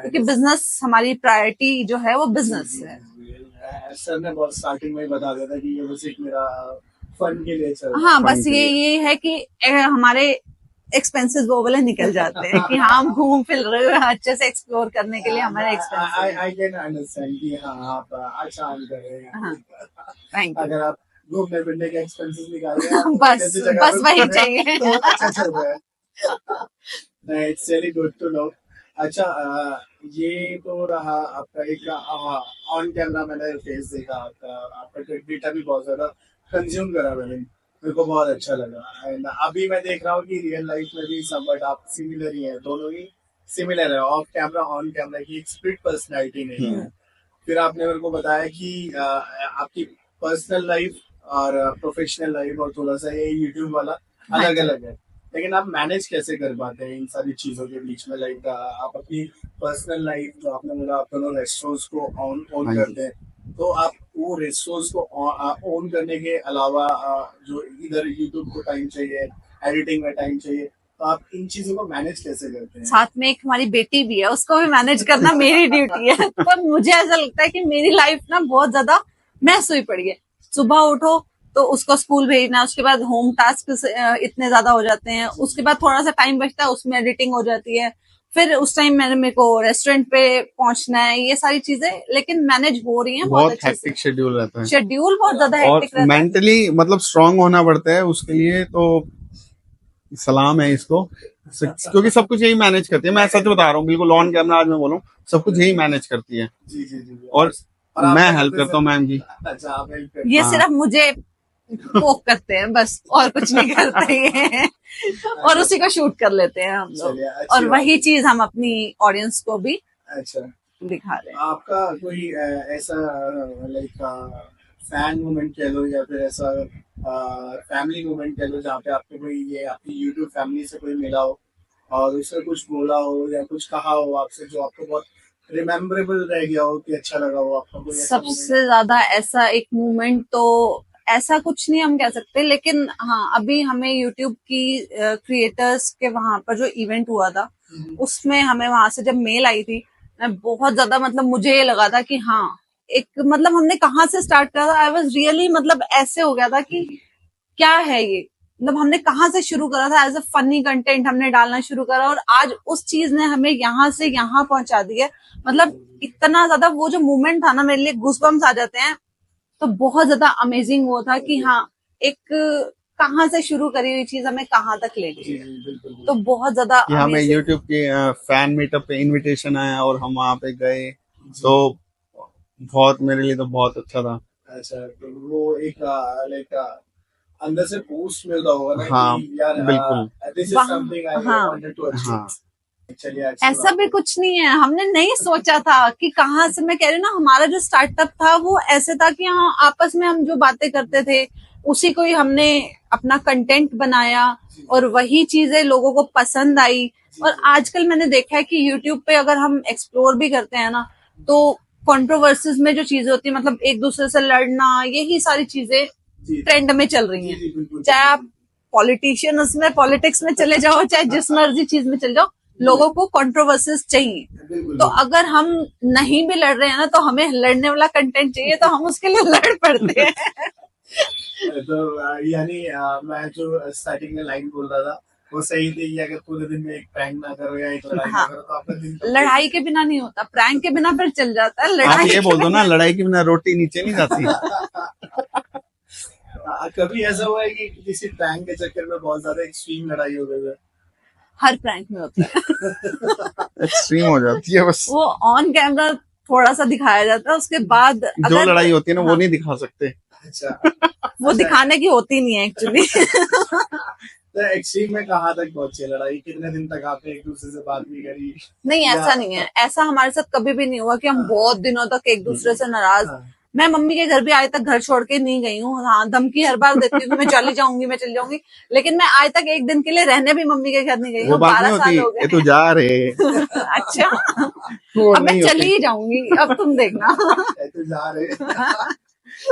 क्योंकि बिजनेस हमारी प्रायोरिटी जो है वो बिजनेस है। सर ने बहुत स्टार्टिंग में बता दिया था कि ये बस एक मेरा फन के लिए चल, हाँ, बस ये है कि हमारे एक्सपेंसेस वो वाले निकल जाते हैं कि हाँ हम घूम फिर रहे हैं अच्छे से एक्सप्लोर करने के लिए हमारे एक्सपेंसेस। आई कैन अंडरस्टैंड कि हाँ आप अच्छा अर्न कर रहे हैं। Thank you. अगर आप घूमने फिरने के एक्सपेंसेस निकाल रहे हैं बस वही चाहिए। तो अच्छा चल रहा है। It's really good to know. अच्छा, ये तो रहा आपका एक ऑन कैमरा मैंने फेस देखा आपका डेटा भी बहुत ज्यादा कंज्यूम करा मैंने, मेरे को बहुत अच्छा लगा। एंड अभी मैं देख रहा हूँ कि रियल लाइफ में भी समवट आप सिमिलर ही हैं, दोनों ही सिमिलर है। ऑफ कैमरा ऑन कैमरा की एक स्प्लिट पर्सनैलिटी नहीं है। फिर आपने मेरे को बताया कि आपकी पर्सनल लाइफ और प्रोफेशनल लाइफ और थोड़ा सा ये यूट्यूब वाला अलग अलग है, लेकिन आप मैनेज कैसे कर पाते हैं इन सारी चीजों के बीच में? लाइक आप अपनी पर्सनल लाइफ, जो आपने बोला आप दोनों रेस्टोरेंट्स को ऑन करते हैं, तो आप वो रेस्टोरेंट्स को ऑन करने के अलावा जो इधर यूट्यूब को टाइम चाहिए, एडिटिंग में टाइम चाहिए, तो आप इन चीजों को मैनेज कैसे करते हैं? साथ में एक हमारी बेटी भी है, उसको भी मैनेज करना मेरी ड्यूटी है। पर मुझे ऐसा लगता है कि मेरी लाइफ ना बहुत ज्यादा मैस हुई पड़ी है। सुबह उठो तो उसको स्कूल भेजना, उसके बाद होम टास्क इतने ज्यादा हो जाते हैं, उसके बाद थोड़ा सा टाइम बचता है उसमें एडिटिंग हो जाती है, फिर उस टाइम मेरे को रेस्टोरेंट पे पहुंचना है, ये सारी चीजें लेकिन मैनेज हो रही हैं बहुत बहुत अच्छे हेक्टिक शेड्यूल रहता से। है शेड्यूल बहुत ज्यादा और हेक्टिक रहता है। मेंटली मतलब स्ट्रांग होना पड़ता है उसके लिए, तो सलाम है इसको, क्योंकि सब कुछ यही मैनेज करती है। मैं सच बता रहा हूँ, बिल्कुल ऑन कैमरा आज मैं बोलूँ, सब कुछ यही मैनेज करती है जी जी जी। और आप मैं क्या हेल्प करते करता हूँ मैम की। अच्छा, आप हेल्प करते ये हाँ। सिर्फ मुझे पोक करते हैं बस, और कुछ नहीं करते ये, और उसी को शूट कर लेते हैं हम लोग, चलिए, अच्छी और बात वही है। चीज हम अपनी ऑडियंस को भी अच्छा, दिखा रहे हैं। आपका कोई ऐसा लाइक फैन मोमेंट कह लो या फिर ऐसा फैमिली मोमेंट कह लो जहाँ पे आपको कोई ये आपकी यूट्यूब फैमिली से कोई मिला हो और उसने कुछ बोला हो या कुछ कहा हो आपसे जो आपको बहुत रिमेम्बरेबल रह गया हो कि अच्छा लगा हो आपका कोई ऐसा moment? सबसे ज्यादा ऐसा एक मूवमेंट तो ऐसा कुछ नहीं हम कह सकते, लेकिन हाँ अभी हमें यूट्यूब की क्रिएटर्स के वहां पर जो इवेंट हुआ था उसमें हमें वहां से जब मेल आई थी, मैं बहुत ज्यादा मतलब मुझे ये लगा था कि हाँ एक मतलब हमने कहाँ से स्टार्ट करा था, आई वाज रियली मतलब ऐसे हो गया था कि क्या है ये, मतलब हमने कहाँ से शुरू करा था, एज अ फनी कंटेंट हमने डालना शुरू करा और आज उस चीज ने हमें यहाँ से यहाँ पहुंचा दिया। मतलब इतना ज्यादा वो जो मोमेंट था ना, मेरे लिए गूज़बम्स आ जाते हैं, तो बहुत ज्यादा अमेजिंग वो था कि हाँ एक कहाँ से शुरू करी हुई चीज हमें कहाँ तक ले जी गई, जी बिल्कुल तो बहुत ज्यादा कि हमें amazing। यूट्यूब की फैन मीटअप पे इनविटेशन आया और हम वहाँ पे गए, तो बहुत मेरे लिए तो बहुत अच्छा था। अच्छा, तो वो एक लाइक अंदर से बूस्ट मिलता होगा ना हाँ, कि यार बिल्कुल। दिस इज वहाँ- समथिंग आई हाँ। Wanted to achieve. हाँ, चलिए, अच्छी ऐसा बात भी है। कुछ नहीं है, हमने नहीं सोचा था कि कहाँ से, मैं कह रही हूँ ना हमारा जो स्टार्टअप था वो ऐसे था कि हाँ आपस में हम जो बातें करते थे उसी को ही हमने अपना कंटेंट बनाया और वही चीजें लोगों को पसंद आई। और आजकल मैंने देखा है कि यूट्यूब पे अगर हम एक्सप्लोर भी करते हैं ना, तो कंट्रोवर्सीज में जो चीजें होती है, मतलब एक दूसरे से लड़ना, यही सारी चीजें जी ट्रेंड में चल रही जी हैं। जी बिल्कुल। चाहे आप पॉलिटिशियन उसमें पॉलिटिक्स में चले जाओ, चाहे जिस मर्जी चीज में चले जाओ, लोगों को कंट्रोवर्सीज चाहिए। बिल्कुल तो अगर हम नहीं भी लड़ रहे हैं ना, तो हमें लड़ने वाला कंटेंट चाहिए, तो हम उसके लिए लड़ पड़ते हैं। तो यानी मैं जो स्टार्टिंग में लाइन बोल रहा था वो सही थी कि अगर पूरे दिन में एक प्रैंक ना करो या एक लड़ाई ना हाँ। करो तो आपका दिन तो लड़ाई के बिना नहीं होता, प्रैंक के बिना फिर चल जाता है, आप लड़ाई ये के बोल दो ना, बिना- लड़ाई के बिना रोटी नीचे नहीं जाती। कभी ऐसा हुआ है कि किसी प्रैंक के चक्कर में बहुत ज्यादा एक्सट्रीम लड़ाई हो गई है? हर प्रैंक में होता है। एक्सट्रीम हो जाती है बस। वो ऑन कैमरा थोड़ा सा दिखाया जाता है, उसके बाद जो अगर लड़ाई होती है ना वो हाँ, नहीं दिखा सकते। अच्छा, वो दिखाने की होती नहीं है एक्चुअली। तो एक्सट्रीम में कहाँ तक पहुंचे लड़ाई? कितने दिन तक आपने एक दूसरे से बात नहीं करी? नहीं या- ऐसा नहीं है, ऐसा हमारे साथ कभी भी नहीं हुआ कि हम बहुत दिनों तक एक दूसरे से नाराज। हाँ। मैं मम्मी के घर भी आज तक घर छोड़ के नहीं गई हूँ। हाँ धमकी हर बार देती हूँ कि मैं चली जाऊंगी, मैं चली जाऊंगी, लेकिन मैं आज तक एक दिन के लिए रहने भी मम्मी के घर नहीं गई वो हूँ। बात नहीं 12 साल हो होती, ये गए। तू जा रहे। अच्छा, वो अब मैं नहीं चली होती। ही जाऊंगी, अब तुम देखना। तो जा रहे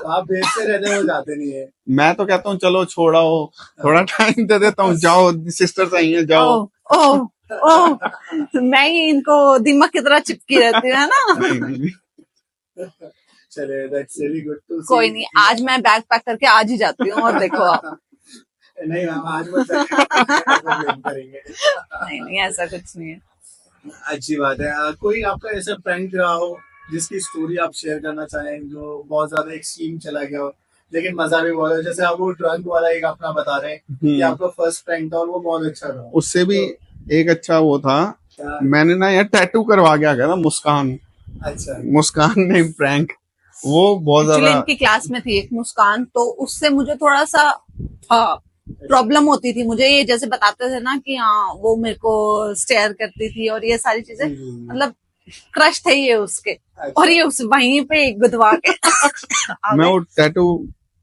आप भेजते रहते हो, जाते नहीं है। मैं तो कहता हूँ चलो छोड़ाओ, थोड़ा टाइम दे देता हूँ, जाओ सिस्टर आई हैं, जाओ। ओ ओ ओ, मैं ही इनको दिमाग की तरह चिपकी रहती हूँ, है ना। नहीं, नहीं, नहीं। चले, दैट्स रियली गुड टू सी। कोई नहीं, आज मैं बैग पैक करके आज ही जाती हूँ, और देखो आप। नहीं मैम, आज मत करेंगे। नहीं नहीं ऐसा कुछ नहीं है। अच्छी बात है। कोई आपका ऐसा प्रैंक रहा हो जिसकी स्टोरी आप शेयर करना चाहें जो बहुत ज्यादा एक्सट्रीम चला गया हो लेकिन मजा भी बहुत है? जैसे आप वो ड्रंक वाला एक अपना बता रहे हैं कि आपका फर्स्ट प्रैंक था और वो बहुत अच्छा था। उससे भी एक अच्छा वो था, क्या? मैंने ना यार टैटू करवा के आ गया था, मुस्कान। अच्छा, मुस्कान ने प्रैंक, वो बहुत एक्चुअली ज्यादा। इनकी क्लास में थी एक मुस्कान, तो उससे मुझे थोड़ा सा प्रॉब्लम होती थी। मुझे ये जैसे बताते थे ना कि हाँ वो मेरे को स्टेयर करती थी और ये सारी चीजें, मतलब क्रश थे ये उसके, और ये उस वहीं पे गुदवा के आ मैं गए। वो टैटू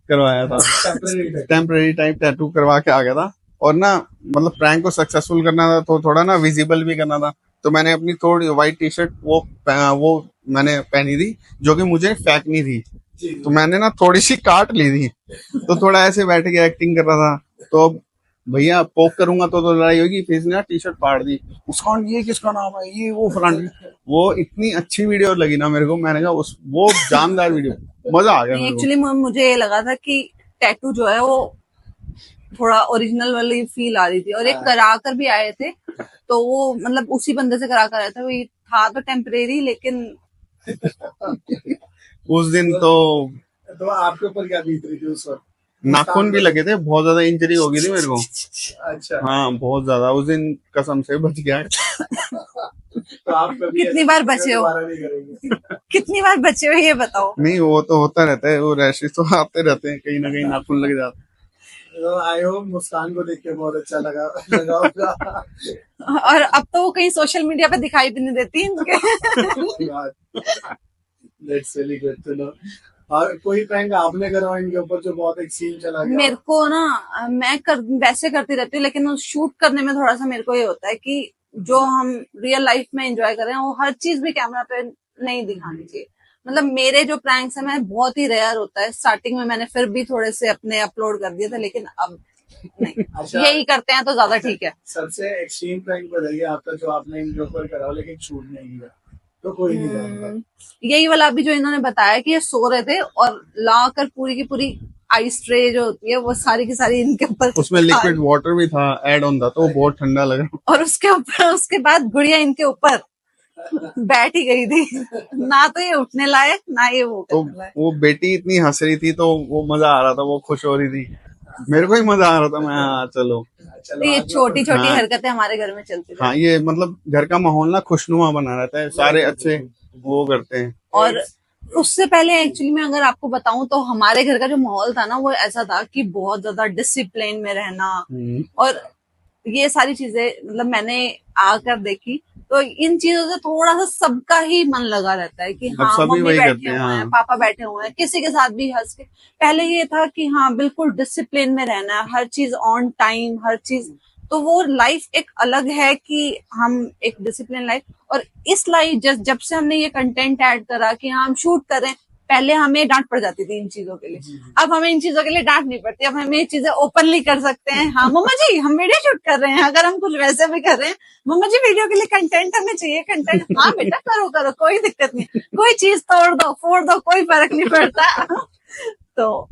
करवाया था, टेम्पररी टाइप टैटू करवा के आ गया था। और ना मतलब प्रैंक को सक्सेसफुल करना था तो थोड़ा ना विजिबल भी करना था, तो मैंने अपनी थोड़ी व्हाइट टी शर्ट वो मैंने पहनी थी जो कि मुझे फेंकनी थी, तो मैंने ना थोड़ी सी काट ली थी, तो थोड़ा ऐसे बैठ के एक्टिंग कर रहा था। तो भैया पोक करूंगा तो लड़ाई होगी, फिर इसने टी शर्ट फाड़ दी, उसका ये किसका नाम है, ये वो फलान। वो इतनी अच्छी वीडियो लगी ना मेरे को, मैंने कहा उस वो जानदार वीडियो, मजा आ गया मेरे को। एक्चुअली मुझे ये लगा था कि टैटू जो है वो थोड़ा ओरिजिनल वाली फील आ रही थी, और एक करा कर भी आए थे, तो वो मतलब उसी बंदे से करा कर आया था, वो था तो टेम्परेरी, लेकिन उस दिन तो तो आपके ऊपर क्या बीत रही थी उस वक्त? नाखून भी लगे थे, बहुत ज्यादा इंजरी हो गई थी मेरे को। अच्छा, हाँ बहुत ज्यादा, उस दिन कसम से बच गया। तो आप कभी कितनी ऐसा बार बचे हो? दोबारा नहीं करेंगे? कितनी बार बचे हो ये बताओ। नहीं वो तो होता रहता है, वो रैशेस तो आते रहते हैं, कहीं ना कहीं नाखून लग जाते हैं। तो आई होप मुस्कान को देख के बहुत अच्छा लगा होगा। और अब तो वो कहीं सोशल मीडिया पे दिखाई भी नहीं देती इनके। That's really good to know. और कोई प्रैंक आपने करा हो इनके ऊपर जो बहुत एक्सट्रीम चला गया? मेरे को ना वैसे करती रहती हूँ, लेकिन उस शूट करने में थोड़ा सा मेरे को ये होता है कि जो हम रियल लाइफ में एंजॉय कर रहे हैं वो हर चीज भी कैमरा पे नहीं दिखानी चाहिए। मतलब मेरे जो प्रैंक्स है मैं बहुत ही रेयर होता है। स्टार्टिंग में मैंने फिर भी थोड़े से अपने अपलोड कर दिए थे, लेकिन अब नहीं। अच्छा, यही करते हैं तो ज्यादा ठीक है। सबसे एक्सट्रीम प्रैंक बताइए आपका जो आपने इनके ऊपर करा हो लेकिन शूट नहीं किया, तो कोई नहीं जानता। यही वाला अभी जो इन्होंने बताया कि ये सो रहे थे और लाकर पूरी की पूरी आइस ट्रे जो होती है वो सारी की सारी इनके ऊपर, उसमें लिक्विड वाटर भी था ऐड ऑन था, तो वो बहुत ठंडा लगा। और उसके ऊपर उसके बाद गुड़िया इनके ऊपर बैठ ही गई थी। ना तो ये उठने लायक, ना ये वो तो करने लायक। वो बेटी इतनी हंस रही थी, तो वो मजा आ रहा था, वो खुश हो रही थी, मेरे को ही मजा आ रहा था। मैं हाँ चलो। तो ये छोटी छोटी हाँ। हरकतें हमारे घर में चलती थी। हाँ ये मतलब घर का माहौल ना खुशनुमा बना रहता है, सारे अच्छे वो करते हैं। और उससे पहले एक्चुअली मैं अगर आपको बताऊं तो हमारे घर का जो माहौल था ना वो ऐसा था कि बहुत ज्यादा डिसिप्लिन में रहना, और ये सारी चीजें मतलब मैंने आकर देखी, तो इन चीजों से थोड़ा सा सबका ही मन लगा रहता है कि अब हाँ सभी मम्मी वही बैठे करते हैं, हुए हैं, हाँ। पापा बैठे हुए हैं, किसी के साथ भी हंस के। पहले ये था कि हाँ बिल्कुल डिसिप्लिन में रहना है, हर चीज ऑन टाइम, हर चीज। तो वो लाइफ एक अलग है कि हम एक डिसिप्लिन लाइफ, और इस लाइफ जब से हमने ये कंटेंट ऐड करा कि हाँ हम शूट करें, पहले हमें डांट पड़ जाती थी इन चीजों के लिए। अब हमें इन चीजों के लिए डांट नहीं पड़ती, अब हम ये चीजें ओपनली कर सकते हैं। हाँ मम्मा जी हम वीडियो शूट कर रहे हैं, अगर हम कुछ वैसे भी कर रहे हैं, मम्मा जी वीडियो के लिए कंटेंट हमें चाहिए, कंटेंट। हाँ बेटा करो करो, कोई दिक्कत नहीं, कोई चीज तोड़ दो फोड़ दो, कोई फर्क नहीं पड़ता। तो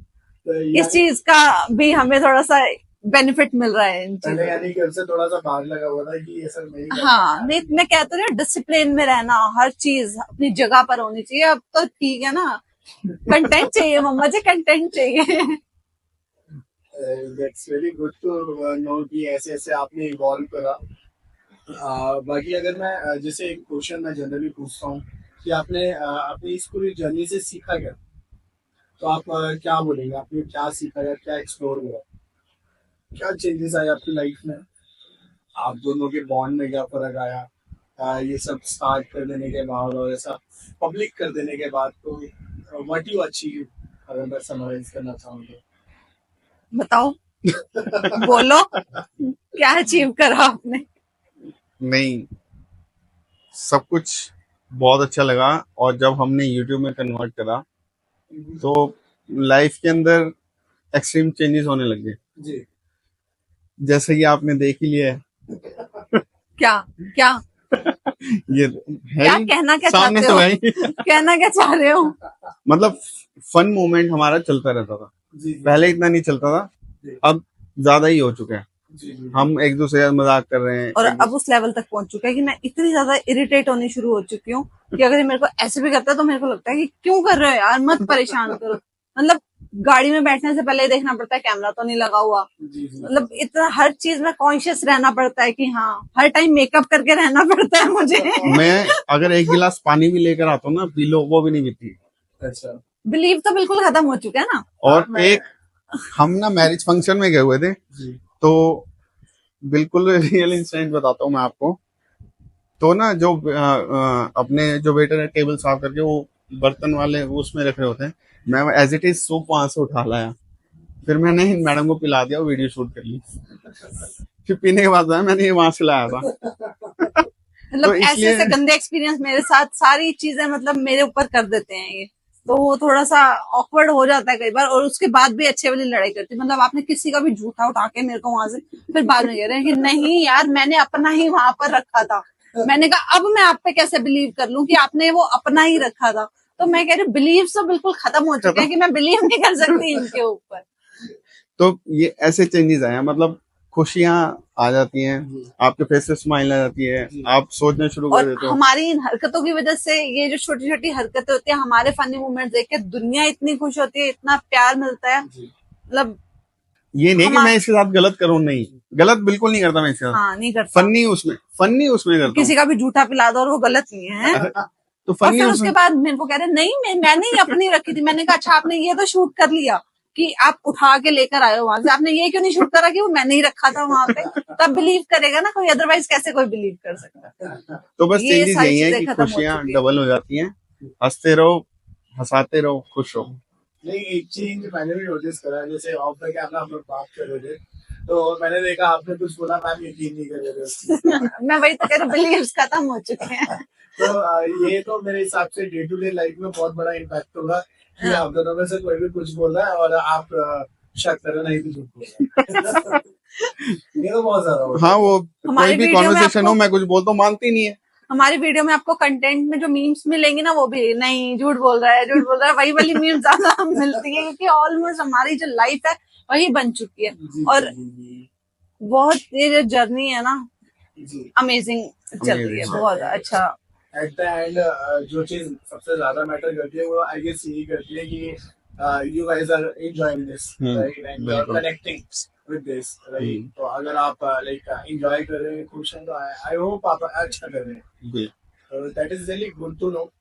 इस चीज का भी हमें थोड़ा सा बेनिफिट मिल रहा है इन पहले चीजों। यानी घर से थोड़ा सा भाग लगा हुआ था कि ये सब नहीं करना। हाँ नहीं, मैं कहती हूँ डिसिप्लिन में रहना, हर चीज अपनी जगह पर होनी चाहिए। अब तो ठीक है ना, कंटेंट चाहिए मम्मा जी, कंटेंट चाहिए। That's very good to know कि ऐसे ऐसे आपने इवॉल्व करा। बाकी अगर मैं जैसे एक क्वेश्चन मैं जनरली पूछता हूँ कि आपने अपनी इस पूरी जर्नी से सीखा क्या, तो आप क्या बोलेंगे, आपने क्या सीखा या क्या एक्सप्लोर करा, क्या चेंजेस आए आपकी लाइफ में, आप दोनों के बॉन्ड में क्या फर्क आया, ये सब स्टार्ट कर देने के बाद और ऐसा पब्लिक कर देने के बाद, तो व्हाट यू अचीव, अगर मैं समराइज करना चाहूँ तो? बताओ, बोलो क्या अचीव करा आपने? नहीं, सब कुछ बहुत अच्छा लगा, और जब हमने YouTube में कन्वर्ट करा तो लाइफ के अंदर एक्सट्रीम चेंजेस होने लग गए, जी, जैसे कि आपने देख ही लिया है। क्या क्या ये है क्या ही, कहना क्या सामने चाहते तो हो? है ही। कहना क्या चाह रहे हो? मतलब फन मोमेंट हमारा चलता रहता था, जी, पहले इतना नहीं चलता था, अब ज्यादा ही हो चुका है। जी, जी, हम एक दूसरे का मजाक कर रहे हैं, और अब उस लेवल तक पहुंच चुका है कि मैं इतनी ज्यादा इरिटेट होनी शुरू हो चुकी हूँ कि अगर ये मेरे को ऐसे भी करता है तो मेरे को लगता है कि क्यों कर रहे हो यार, मत परेशान करो। मतलब गाड़ी में बैठने से पहले देखना पड़ता है कैमरा तो नहीं लगा हुआ, जी, जी। मतलब इतना हर चीज में कॉन्शियस रहना पड़ता है कि हाँ हर टाइम मेकअप करके रहना पड़ता है मुझे। मैं अगर एक गिलास पानी भी लेकर आता हूँ ना, पी लो, वो भी नहीं पीती। अच्छा, बिलीव तो बिल्कुल खत्म हो चुका है ना। और एक हम ना मैरिज फंक्शन में गए हुए थे, जी, तो बिल्कुल रियल इंसिडेंट बताता हूँ मैं आपको। तो ना जो अपने जो वेटर है टेबल साफ करके वो बर्तन वाले वो उसमें रख रहे होते हैं, मैं एज इट इज सूप वहां से उठा लाया, फिर मैंने मैडम को पिला दिया, वीडियो शूट कर ली। फिर पीने के बाद मैंने ये वहां से लाया था। मतलब तो ऐसे इसलिए ऐसे गंदे एक्सपीरियंस मेरे साथ, सारी चीजें मतलब मेरे ऊपर कर देते हैं ये। तो वो थोड़ा सा ऑकवर्ड हो जाता है कई बार, और उसके बाद भी अच्छे वाली लड़ाई करती है। मतलब आपने किसी का भी झूठा उठा के मेरे को वहां से फिर बाद में कह रहे हैं कि नहीं यार मैंने अपना ही वहां पर रखा था। मैंने कहा अब मैं आप पे कैसे बिलीव कर लूं कि आपने वो अपना ही रखा था। तो मैं कह रही बिलीव तो बिल्कुल खत्म हो चुके हैं कि मैं बिलीव नहीं कर सकती इनके ऊपर। तो ये ऐसे चेंजेस आए हैं, मतलब खुशियां आ जाती हैं, आपके फेस पे स्माइल आ जाती है, आप सोचना शुरू कर और देते हो। हमारी इन हरकतों की वजह से ये जो छोटी छोटी हरकतें होती है, हमारे फनी मोमेंट देख के दुनिया इतनी खुश होती है, इतना प्यार मिलता है। मतलब ये नहीं कि हमा- मैं इसके साथ गलत करूं, नहीं, गलत बिल्कुल नहीं करता मैं इसके साथ। हाँ नहीं करता। फनी उसमें करता किसी का भी झूठा पिला दो और वो गलत नहीं है। हूँ। तो और फनी फिर उसमें उसके बाद मेरे को कह रहे नहीं मैंने ही अपनी रखी थी। मैंने कहा अच्छा आपने ये तो शूट कर लिया कि आप उठा के लेकर आए हो वहां से, आपने ये क्यों नहीं शूट करा कि वो मैंने ही रखा था वहां पे। तब बिलीव करेगा ना कोई, अदरवाइज कैसे कोई बिलीव कर सकता है। तो बस ये चेंजेस सारी यही है चीजें कि खत्म हो खुशियां चुकी है। डबल हो जाती हैं, हंसते रहो, हंसाते रहो, खुश रहो। नहीं, एक चीज मैंने भी नोटिस करा है, जैसे ऑफ द कैमरा हम लोग बात कर रहे थे तो मैंने देखा आपने कुछ बोला, मैम यकीन नहीं कर रहे थे उस चीज पे। मैं वही तो कह रही बिलीव्स खत्म हो चुके हैं। तो ये तो मेरे हिसाब से डे टू डे लाइफ में बहुत बड़ा इम्पैक्ट होगा कि आप दोनों में से कोई भी कुछ बोल रहा है और आप शक कर रहे हो, नहीं तो झूठ बोल रहा है। ये तो बहुत ज्यादा होता है। हाँ, वो हमारी कोई भी वीडियो में कॉन्वर्सेशन हो, आपको मैं कुछ बोलता हूँ, मानती नहीं है। हमारी वीडियो में आपको कंटेंट में जो मीम्स मिलेंगे ना, वो भी नहीं झूठ बोल रहा है, झूठ बोल रहा है, वही वाली मीम्स ज्यादा मिलती है, क्योंकि ऑलमोस्ट हमारी जो लाइफ है वही बन चुकी है। जी, और जी, जी, बहुत ये जो जर्नी है ना, जी। अमेजिंग चल रही है, Amazing. बहुत अच्छा। एट द एंड जो चीज सबसे ज्यादा मैटर करती है वो आई गेस यही करती है कि you guys are enjoying this, right, and बिल्कुल। Connecting with this, right. तो अगर आप लाइक एंजॉय कर रहे हैं, खुश हैं, तो आई होप आप अच्छा कर रहे हैं। तो that is really good to know.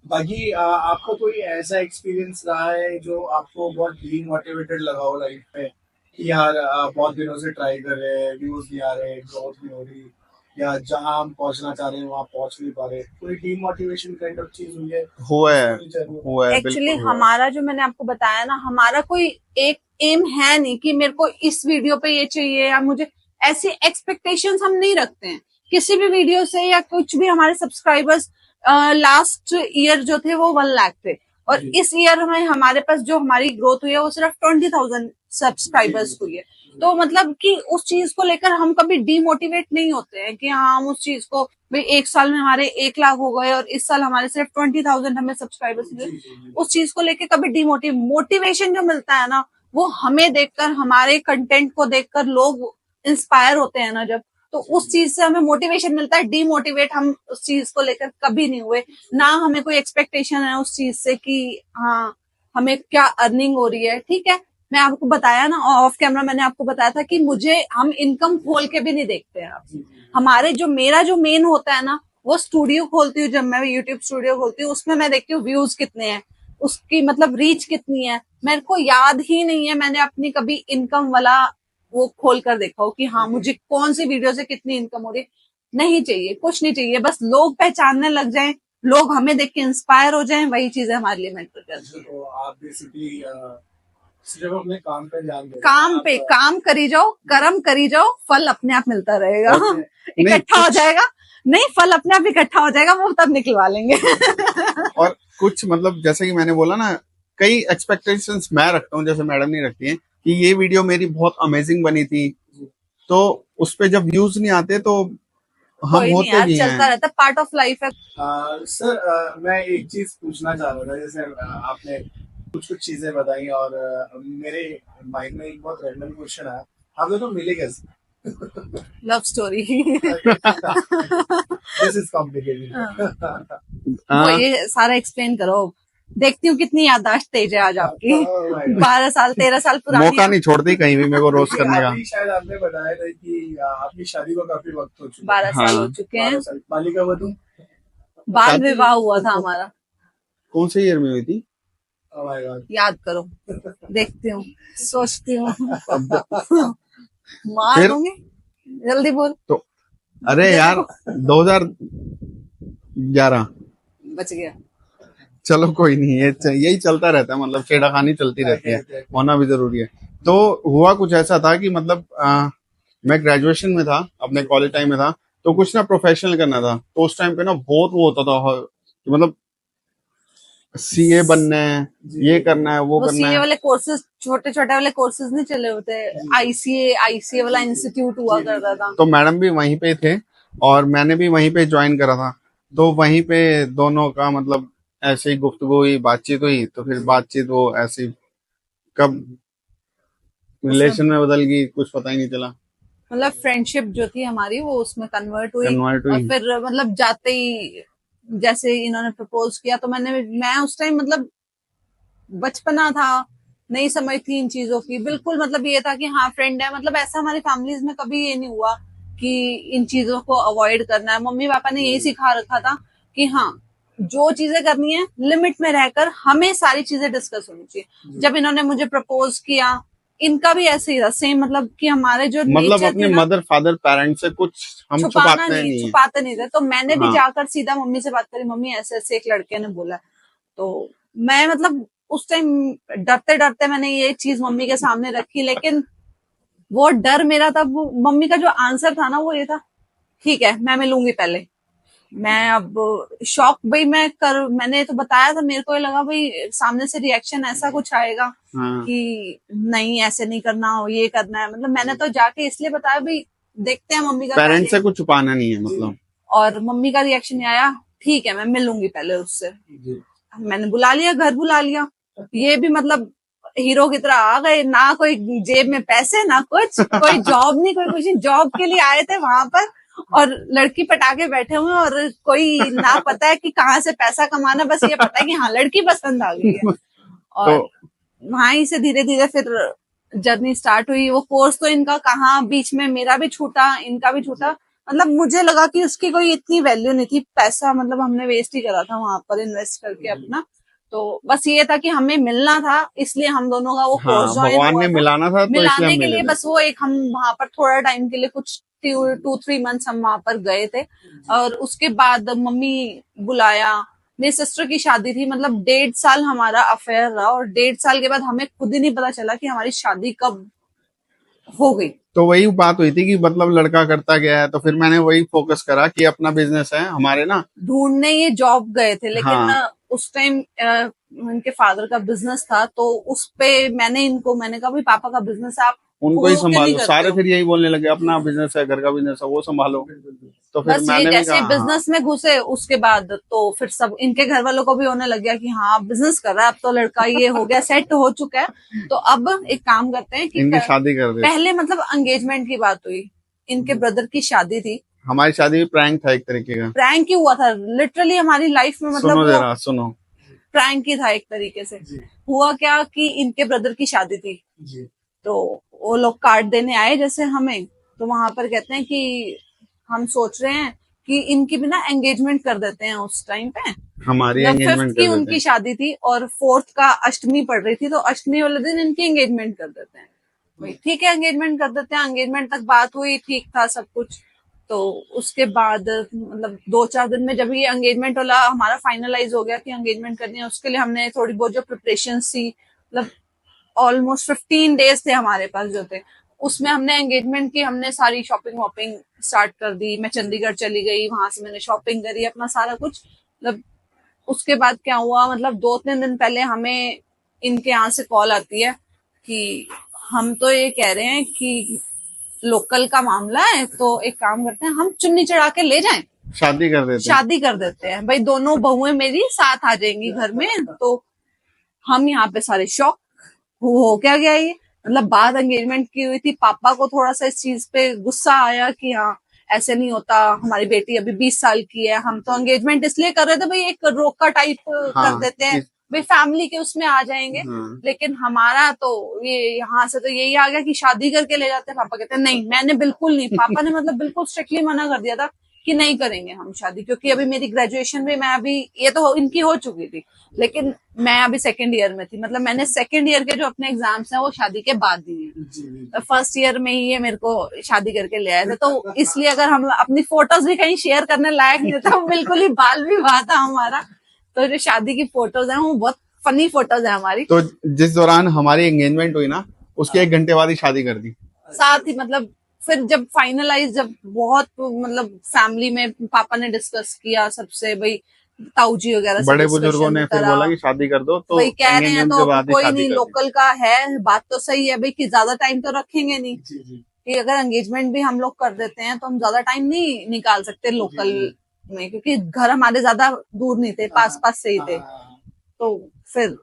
बाकी आपका कोई ऐसा एक्सपीरियंस रहा है जो आपको बहुत डीमोटिवेटेड लगा हो लाइफ में कि यार बहुत दिनों से ट्राई कर रहे हैं, व्यूज नहीं आ रहे, ग्रोथ नहीं हो रही, या जहां हम पहुंचना चाह रहे हैं वहां पहुंच नहीं पा रहे, कोई डीमोटिवेशन काइंड ऑफ चीज हुई है? हुआ है एक्चुअली बिल्कुल हुआ है। हमारा जो मैंने आपको बताया ना, हमारा कोई एक एम है नहीं कि मेरे को इस वीडियो पे ये चाहिए, या मुझे ऐसी एक्सपेक्टेशंस हम नहीं रखते हैं किसी भी वीडियो से या कुछ भी। हमारे सब्सक्राइबर्स लास्ट ईयर जो थे वो 1 लाख थे, और जी। इस ईयर में हमारे पास जो हमारी ग्रोथ हुई है वो सिर्फ 20,000 सब्सक्राइबर्स हुई है। तो मतलब कि उस चीज को लेकर हम कभी डीमोटिवेट नहीं होते हैं कि हाँ हम उस चीज को, भाई 1 साल में हमारे 1 लाख हो गए और इस साल हमारे सिर्फ 20,000 हमें सब्सक्राइबर्स जी, मिले। जी, जी। उस चीज को लेकर कभी मोटिवेशन जो मिलता है ना, वो हमें देखकर, हमारे कंटेंट को देखकर लोग इंस्पायर होते हैं ना जब, तो उस चीज से हमें मोटिवेशन मिलता है। डीमोटिवेट हम उस चीज को लेकर कभी नहीं हुए, ना हमें कोई एक्सपेक्टेशन है उस चीज से कि हाँ हमें क्या अर्निंग हो रही है। ठीक है, मैं आपको बताया ना ऑफ कैमरा, मैंने आपको बताया था कि मुझे, हम इनकम खोल के भी नहीं देखते हैं। जी, जी। हमारे जो मेरा जो मेन होता है ना, वो स्टूडियो खोलती हूँ, जब मैं यूट्यूब स्टूडियो खोलती हूँ उसमें मैं देखती हूँ व्यूज कितने हैं, उसकी मतलब रीच कितनी है। मेरे को याद ही नहीं है मैंने अपनी कभी इनकम वाला वो खोल कर देखा हो कि हाँ मुझे कौन सी वीडियो से कितनी इनकम हो रही है। नहीं चाहिए, कुछ नहीं चाहिए, बस लोग पहचानने लग जाएं, लोग हमें देख के इंस्पायर हो जाएं, वही चीजें हमारे लिए मैटर करती है। तो आप बेसिकली सिर्फ अपने काम पे ध्यान दे रहे हैं। काम पे आप, काम करी जाओ, कर्म करी जाओ, फल अपने आप मिलता रहेगा। और इकट्ठा हो कुछ- जाएगा, नहीं फल अपने आप इकट्ठा हो जाएगा, वो तब निकलवा लेंगे। और कुछ मतलब जैसे कि मैंने बोला ना, कई एक्सपेक्टेशंस मैं रखता हूँ, जैसे मैडम नहीं रखती हैं, कि ये वीडियो मेरी बहुत अमेजिंग बनी थी, तो उस पे जब व्यूज नहीं आते तो हम कोई नहीं होते यार, भी चलता हैं। रहता, पार्ट ऑफ लाइफ है। सर मैं एक चीज पूछना चाह रहा था, जैसे आपने कुछ कुछ चीजें बताई और मेरे माइंड में एक बहुत रैंडम क्वेश्चन आया, आप दोनों मिले कैसे? Love story. This is complicated. वो ये सारा एक्सप्लेन करो, देखती हूँ कितनी याददाश्त तेज है आज आपकी। 12 साल 13 साल पुरानी मौका नहीं छोड़ती कहीं भी मेरे को रोस्ट करने का। अभी शायद आपने बताया था कि आपकी शादी को काफी वक्त हो चुका 12 साल हो हाँ। चुके हैं। 12 साल। बालिका वधू बाल शादी- विवाह हुआ था हमारा, कौन से ईयर में हुई थी? Oh my God. याद करो, देखती हूँ, सोचती हूँ, मार फिर- दूंगी, जल्दी बोल। अरे यार 2011। बच गया। चलो कोई नहीं, यही चलता रहता है, मतलब छेड़खानी चलती रहती है, होना भी जरूरी है। तो हुआ कुछ ऐसा था कि मतलब मैं ग्रेजुएशन में था, अपने कॉलेज टाइम में था, तो कुछ ना प्रोफेशनल करना था, तो उस टाइम पे ना बहुत वो होता था कि मतलब सीए बनना है, ये करना है, वो वो करना सीए है। वाले कोर्सेज, छोटे छोटे वाले कोर्सेज नहीं चले होते, आईसीए वाला इंस्टीट्यूट हुआ करता था। तो मैडम भी वहीं पे थे और मैंने भी वहीं पे ज्वाइन करा था, तो वहीं पे दोनों का मतलब ऐसे ही गुफ्तगू हुई, बातचीत हुई, तो फिर बातचीत वो ऐसी कब रिलेशन में बदल गई कुछ पता ही नहीं चला। मतलब फ्रेंडशिप जो थी हमारी वो उसमें कन्वर्ट हुई। कन्वर्ट और हुई। फिर मतलब जाते ही जैसे इन्होंने प्रपोज किया तो मैं उस टाइम मतलब बचपना था, नहीं समझ थी इन चीजों की, बिल्कुल मतलब ये था कि हाँ फ्रेंड है, मतलब ऐसा हमारी फैमिलीज में कभी ये नहीं हुआ कि इन चीजों को अवॉइड करना है। मम्मी पापा ने यही सिखा रखा था कि हाँ जो चीजें करनी है लिमिट में रहकर हमें सारी चीजें डिस्कस होनी चाहिए। जब इन्होंने मुझे प्रपोज किया, इनका भी ऐसे ही था सेम, मतलब कि हमारे जो मतलब नेचर अपने थे ना, मदर फादर पेरेंट्स से कुछ हम छुपाते छुपाते नहीं थे। तो मैंने भी हाँ। जाकर सीधा मम्मी से बात करी, मम्मी ऐसे ऐसे एक लड़के ने बोला। तो मैं मतलब उस टाइम डरते डरते मैंने ये चीज मम्मी के सामने रखी, लेकिन वो डर मेरा था, वो मम्मी का जो आंसर था ना वो ये था, ठीक है मैं मिलूंगी पहले। मैं अब शॉक भाई, मैंने तो बताया था, मेरे को ये लगा भाई सामने से रिएक्शन ऐसा कुछ आएगा हाँ। कि नहीं ऐसे नहीं करना, ये करना है। मतलब मैंने तो जाके इसलिए बताया भाई देखते हैं मम्मी का क्या पेरेंट्स से reaction। कुछ छुपाना नहीं है मतलब। और मम्मी का रिएक्शन आया, ठीक है मैं मिलूंगी पहले उससे। मैंने बुला लिया, घर बुला लिया। ये भी मतलब हीरो की तरह आ गए, ना कोई जेब में पैसे ना कुछ, कोई जॉब नहीं, कोई कुछ नहीं, जॉब के लिए आए थे वहां पर और लड़की पटाके बैठे हुए हैं, और कोई ना पता है कि कहाँ से पैसा कमाना, बस ये पता है कि हाँ लड़की पसंद आ गई है। और तो वहां से धीरे धीरे फिर जर्नी स्टार्ट हुई। वो कोर्स तो इनका कहाँ बीच में मेरा भी छूटा, इनका भी छूटा। मतलब मुझे लगा कि उसकी कोई इतनी वैल्यू नहीं थी, पैसा मतलब हमने वेस्ट ही करा था वहां पर इन्वेस्ट करके अपना। तो बस ये था कि हमें मिलना था, इसलिए हम दोनों का वो कोर्स हाँ, ज्वाइन भगवान हुआ ने था। मिलाना था तो इसलिए मिलाने हम के मिले लिए थे। बस वो एक, हम वहां पर थोड़ा टाइम के लिए कुछ 2-3 मंथ्स हम वहां पर गए थे। और उसके बाद मम्मी बुलाया, मेरी सिस्टर की शादी थी, मतलब 1.5 साल हमारा अफेयर रहा, और 1.5 साल के बाद हमें खुद ही नहीं पता चला कि हमारी शादी कब हो गई। तो वही बात हुई थी कि मतलब लड़का करता गया है, तो फिर मैंने वही फोकस करा कि अपना बिजनेस है हमारे ना। ढूंढने ये जॉब गए थे, लेकिन हाँ। उस टाइम इनके फादर का बिजनेस था, तो उस पे मैंने कहा भाई पापा का बिजनेस है, आप उनको ही हो क्यों नहीं संभालो, करते सारे हो। फिर यही बोलने लगे अपना बिजनेस है, घर का बिजनेस है, वो संभालो। तो फिर बस ये मैंने भी जैसे कहा हाँ। बिजनेस में घुसे उसके बाद तो फिर सब इनके घर वालों को भी होने लग गया कि हाँ बिजनेस कर रहा है, अब तो लड़का ये हो गया, सेट हो चुका है, तो अब एक काम करते हैं कि इनकी शादी कर दे। पहले मतलब एंगेजमेंट की बात हुई, इनके ब्रदर की शादी थी। हमारी शादी भी प्रैंक था एक तरीके का। प्रैंक ही हुआ था लिटरली हमारी लाइफ में, मतलब सुनो वो जरा सुनो। प्रैंक ही था एक तरीके से। हुआ क्या कि इनके ब्रदर की शादी थी, तो वो लोग कार्ड देने आए जैसे हमें, तो वहां पर कहते हैं कि हम सोच रहे हैं कि इनकी भी ना एंगेजमेंट कर देते हैं उस टाइम पे। हमारी मतलब 5th एंगेजमेंट की कर देते उनकी हैं। शादी थी और 4th का अष्टमी पड़ रही थी, तो अष्टमी वाले दिन इनकी एंगेजमेंट कर देते हैं। भाई ठीक है एंगेजमेंट कर देते हैं, एंगेजमेंट तक बात हुई, ठीक था सब कुछ। तो उसके बाद मतलब 2-4 दिन में जब ये एंगेजमेंट वाला हमारा फाइनलाइज हो गया कि एंगेजमेंट करनी है, उसके लिए हमने थोड़ी बहुत जो प्रिपरेशन थी, मतलब ऑलमोस्ट 15 डेज थे हमारे पास जो थे, उसमें हमने एंगेजमेंट की, हमने सारी शॉपिंग वॉपिंग स्टार्ट कर दी। मैं चंडीगढ़ चली गई, वहां से मैंने शॉपिंग करी, अपना सारा कुछ मतलब। उसके बाद क्या हुआ, मतलब 2-3 दिन पहले हमें इनके यहाँ से कॉल आती है कि हम तो ये कह रहे हैं कि लोकल का मामला है, तो एक काम करते हैं हम चुन्नी चढ़ा के ले जाएं, शादी कर देते हैं। शादी कर देते हैं भाई, दोनों बहुएं मेरी साथ आ जाएंगी घर में। तो हम यहाँ पे सारे शॉक, हो क्या गया ये, मतलब बात एंगेजमेंट की हुई थी, पापा को थोड़ा सा इस चीज पे गुस्सा आया कि हाँ ऐसे नहीं होता, हमारी बेटी अभी 20 साल की है, हम तो एंगेजमेंट इसलिए कर रहे थे भाई एक रोका टाइप कर देते हैं, भाई फैमिली के उसमें आ जाएंगे। लेकिन हमारा तो ये यहाँ से तो यही आ गया कि शादी करके ले जाते हैं। पापा कहते हैं नहीं, मैंने बिल्कुल नहीं, पापा ने मतलब बिल्कुल स्ट्रिक्टली मना कर दिया था कि नहीं करेंगे हम शादी, क्योंकि अभी मेरी ग्रेजुएशन में, मैं अभी, ये तो इनकी हो चुकी थी लेकिन मैं अभी 2nd ईयर में थी, मतलब मैंने 2nd ईयर के जो अपने एग्जाम्स हैं वो शादी के बाद दिए। 1st ईयर में ही ये मेरे को शादी करके ले आए थे, तो इसलिए अगर हम अपनी फोटोज भी कहीं शेयर करने लायक नहीं था, बिल्कुल ही बाल विवाह था हमारा। तो जो शादी की फोटोज हैं वो बहुत फनी फोटोज है हमारी। तो जिस दौरान हमारी एंगेजमेंट हुई ना, उसके 1 घंटे बाद ही शादी कर दी। साथ ही मतलब फिर जब फाइनलाइज, जब बहुत मतलब फैमिली में पापा ने डिस्कस किया सबसे, भाई ताऊ जी वगैरह से बड़े discussion बुजुर्गों ने फिर करा। बोला कि शादी कर दो, तो वही कह रहे हैं एंगेजमेंट तो के बाद ही कोई शादी नहीं, कर दी। लोकल का है, बात तो सही है भाई कि ज्यादा टाइम तो रखेंगे नहीं, जी जी कि अगर एंगेजमेंट भी हम लोग कर देते हैं तो हम ज्यादा टाइम नहीं निकाल सकते लोकल में, क्योंकि घर हमारे ज्यादा दूर नहीं थे, पास पास से ही थे। हाँ, तो फिर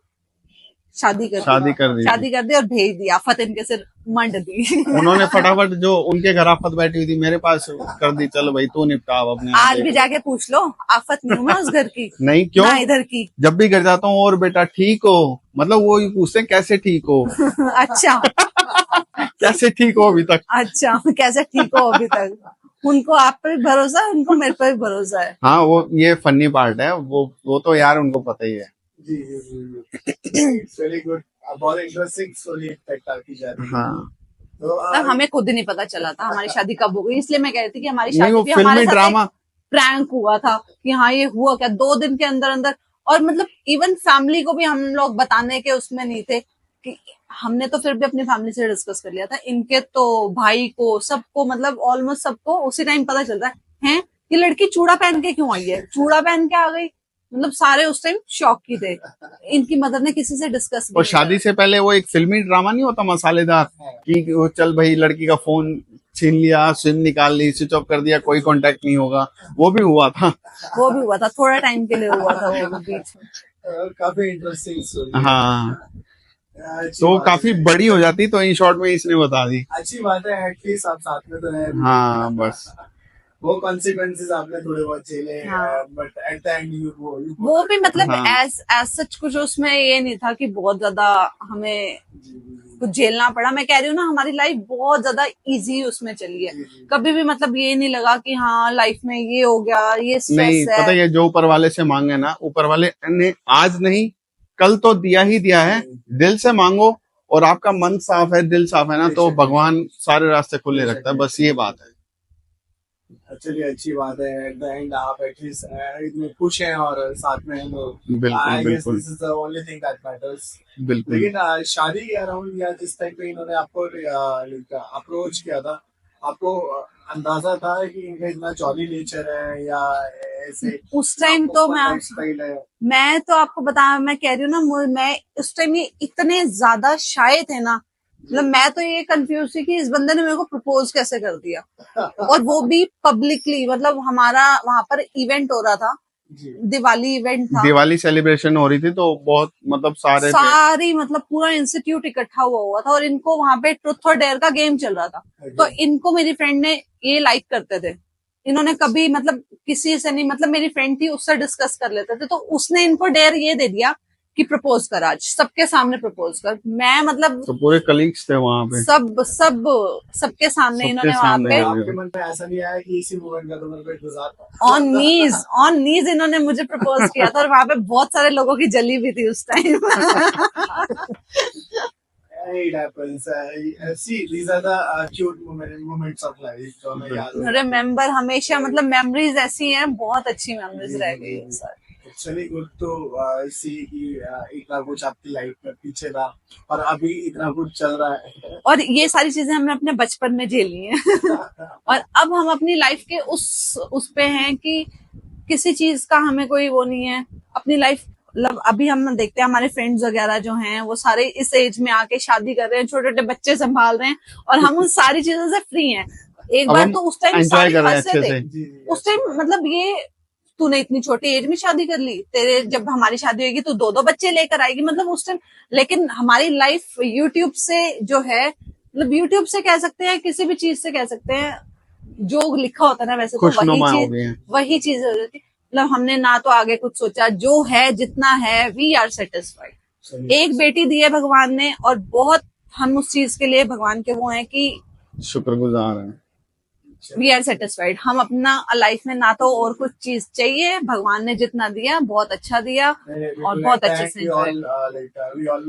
शादी कर दी, शादी कर दी थी। शादी कर दी और भेज दी, आफत इनके सिर मंड दी। उन्होंने फटाफट जो उनके घर आफत बैठी हुई थी मेरे पास कर दी, चलो भाई तू निपटा अब अपने आप आज भी देख। जाके पूछ लो, आफत नहीं हूं मैं उस घर की, नहीं क्यों, ना इधर की। जब भी घर जाता हूँ और बेटा ठीक हो, मतलब वो ही पूछते हैं कैसे ठीक हो, अच्छा कैसे ठीक हो अभी तक। अच्छा, कैसे ठीक हो अभी तक? उनको आप पर भी भरोसा है, उनको मेरे पर भी भरोसा है। हाँ वो ये फनी पार्ट है, वो तो यार उनको पता ही है। जी जी जी इट्स वेरी गुड, बहुत इंटरेस्टिंग स्टोरी एक्सपेक्ट आपकी जा रही है। हाँ तो तब हमें खुद ही नहीं पता चला था हमारी शादी कब हो गई, इसलिए मैं कह रही थी कि हमारी नहीं शादी वो भी हमारे फिल्मी साथ ड्रामा, प्रैंक हुआ था कि हाँ ये हुआ क्या 2 दिन के अंदर अंदर। और मतलब इवन फैमिली को भी हम लोग बताने के उसमें नहीं थे कि, हमने तो फिर भी अपनी फैमिली से डिस्कस कर लिया था, इनके तो भाई को सबको मतलब ऑलमोस्ट सबको उसी टाइम पता चलता है ये लड़की चूड़ा पहन के क्यों आई है, चूड़ा पहन के आ गई, मतलब सारे उस टाइम शॉक की थे। इनकी मदर ने किसी से डिस्कस भी और नहीं शादी से पहले वो एक फिल्मी ड्रामा नहीं होता मसालेदार, कि वो चल भाई लड़की का फोन छीन लिया, सिम निकाल ली, स्विच ऑफ कर दिया, कोई कांटेक्ट नहीं होगा, वो भी हुआ था। करा। वो भी हुआ था, थोड़ा टाइम के लिए हुआ था वो भी बीच में। काफी इंटरेस्टिंग स्टोरी। हाँ अच्छी तो बात काफी है। बड़ी हो जाती, तो इन शॉर्ट में इसने बता दी। अच्छी बात है, एटलीस्ट आप साथ में तो है। हाँ बस वो कॉन्सिक्वेंसेस आपने थोड़े बहुत झेले, हाँ। But at the end you वो भी मतलब हाँ एज सच कुछ उसमें ये नहीं था कि बहुत ज्यादा हमें कुछ झेलना पड़ा। मैं कह रही हूँ ना, हमारी लाइफ बहुत ज्यादा इजी उसमें चली है, कभी भी मतलब ये नहीं लगा कि हाँ लाइफ में ये हो गया, ये नहीं, स्ट्रेस पता है। है जो ऊपर वाले से मांगे ना, ऊपर वाले ने आज नहीं कल तो दिया ही दिया है। दिल से मांगो और आपका मन साफ है, दिल साफ है ना, तो भगवान सारे रास्ते खुले रखता है, बस ये बात है। चलिए अच्छी बात है, एट द एंड आप एटलीस्ट इतने खुश हैं और साथ में हैं, तो बिल्कुल आई गेस बिल्कुल this is the only thing that matters. बिल्कुल। लेकिन शादी के अराउंड या जिस टाइम पे इन्होंने आपको अप्रोच किया था, आपको अंदाजा था कि इनका इतना जॉली नेचर है या ऐसे उस टाइम तो लाइफस्टाइल है? मैं तो आपको बता, मैं कह रही हूँ ना, मैं उस टाइम ये इतने ज्यादा शाय थे ना, मतलब मैं तो ये कंफ्यूज थी कि इस बंदे ने मेरे को प्रपोज कैसे कर दिया, और वो भी पब्लिकली। मतलब हमारा वहां पर इवेंट हो रहा था, जी दिवाली इवेंट था, दिवाली सेलिब्रेशन हो रही थी, तो बहुत मतलब सारे थे। सारी मतलब पूरा इंस्टीट्यूट इकट्ठा हुआ था, और इनको वहां पे ट्रुथ और डेयर का गेम चल रहा था। तो इनको मेरी फ्रेंड ने ये लाइक करते थे, इन्होंने कभी मतलब किसी से नहीं, मतलब मेरी फ्रेंड थी उससे डिस्कस कर लेते थे, तो उसने इनको डेयर ये दे दिया कि प्रपोज कर, आज सबके सामने प्रपोज कर। मैं मतलब तो पूरे कलीग्स थे वहां पे, सबके सामने सबके इन्होंने वहां सामने पे कर आपके दिया। मन में ऐसा नहीं आया कि इसी मोमेंट का तो मेरे को इंतजार था? ऑन नीज इन्होंने मुझे प्रपोज किया था, और वहां पे बहुत सारे लोगों की जली भी थी उस time. It happens. See, these are the cute moments of life जो हमें याद रहते हैं। रिमेम्बर हमेशा, मतलब मेमोरीज ऐसी हैं, बहुत अच्छी मेमोरीज रह गई है सर। चलिए गुड, तो सी कि इतना कुछ आपकी लाइफ में पीछे था और अभी इतना कुछ चल रहा है। और ये सारी चीजें हमने अपने बचपन में झेली हैं। और अब हम अपनी लाइफ के उस पे हैं कि किसी चीज का हमें कोई वो नहीं है, अपनी लाइफ। मतलब अभी हम देखते हैं हमारे फ्रेंड्स वगैरह जो हैं वो सारे इस एज में आके शादी कर रहे हैं, छोटे छोटे बच्चे संभाल रहे हैं, और हम उन सारी चीजों से फ्री हैं। एक अब बार हम तो उस टाइम एंजॉय सारे कर रहे हैं हंसे अच्छे थे से। जी जी उस टाइम, मतलब ये तूने इतनी छोटी एज में शादी कर ली, तेरे जब हमारी शादी होगी तो 2-2 बच्चे लेकर आएगी, मतलब उस टाइम। लेकिन हमारी लाइफ यूट्यूब से जो है, मतलब यूट्यूब से कह सकते हैं, किसी भी चीज से कह सकते हैं, जो लिखा होता है ना वैसे तो खुशनुमा हो गए हैं। वही चीज हो जाती है। मतलब हमने ना तो आगे कुछ सोचा, जो है जितना है वी आर सेटिस्फाइड। चलिए एक बेटी दी है भगवान ने, और बहुत हम उस चीज के लिए भगवान के वो हैं कि शुक्रगुजार हैं। We are satisfied. हम अपना लाइफ में ना तो और कुछ चीज चाहिए, भगवान ने जितना दिया बहुत अच्छा दिया, और बहुत अच्छे से enjoy। we all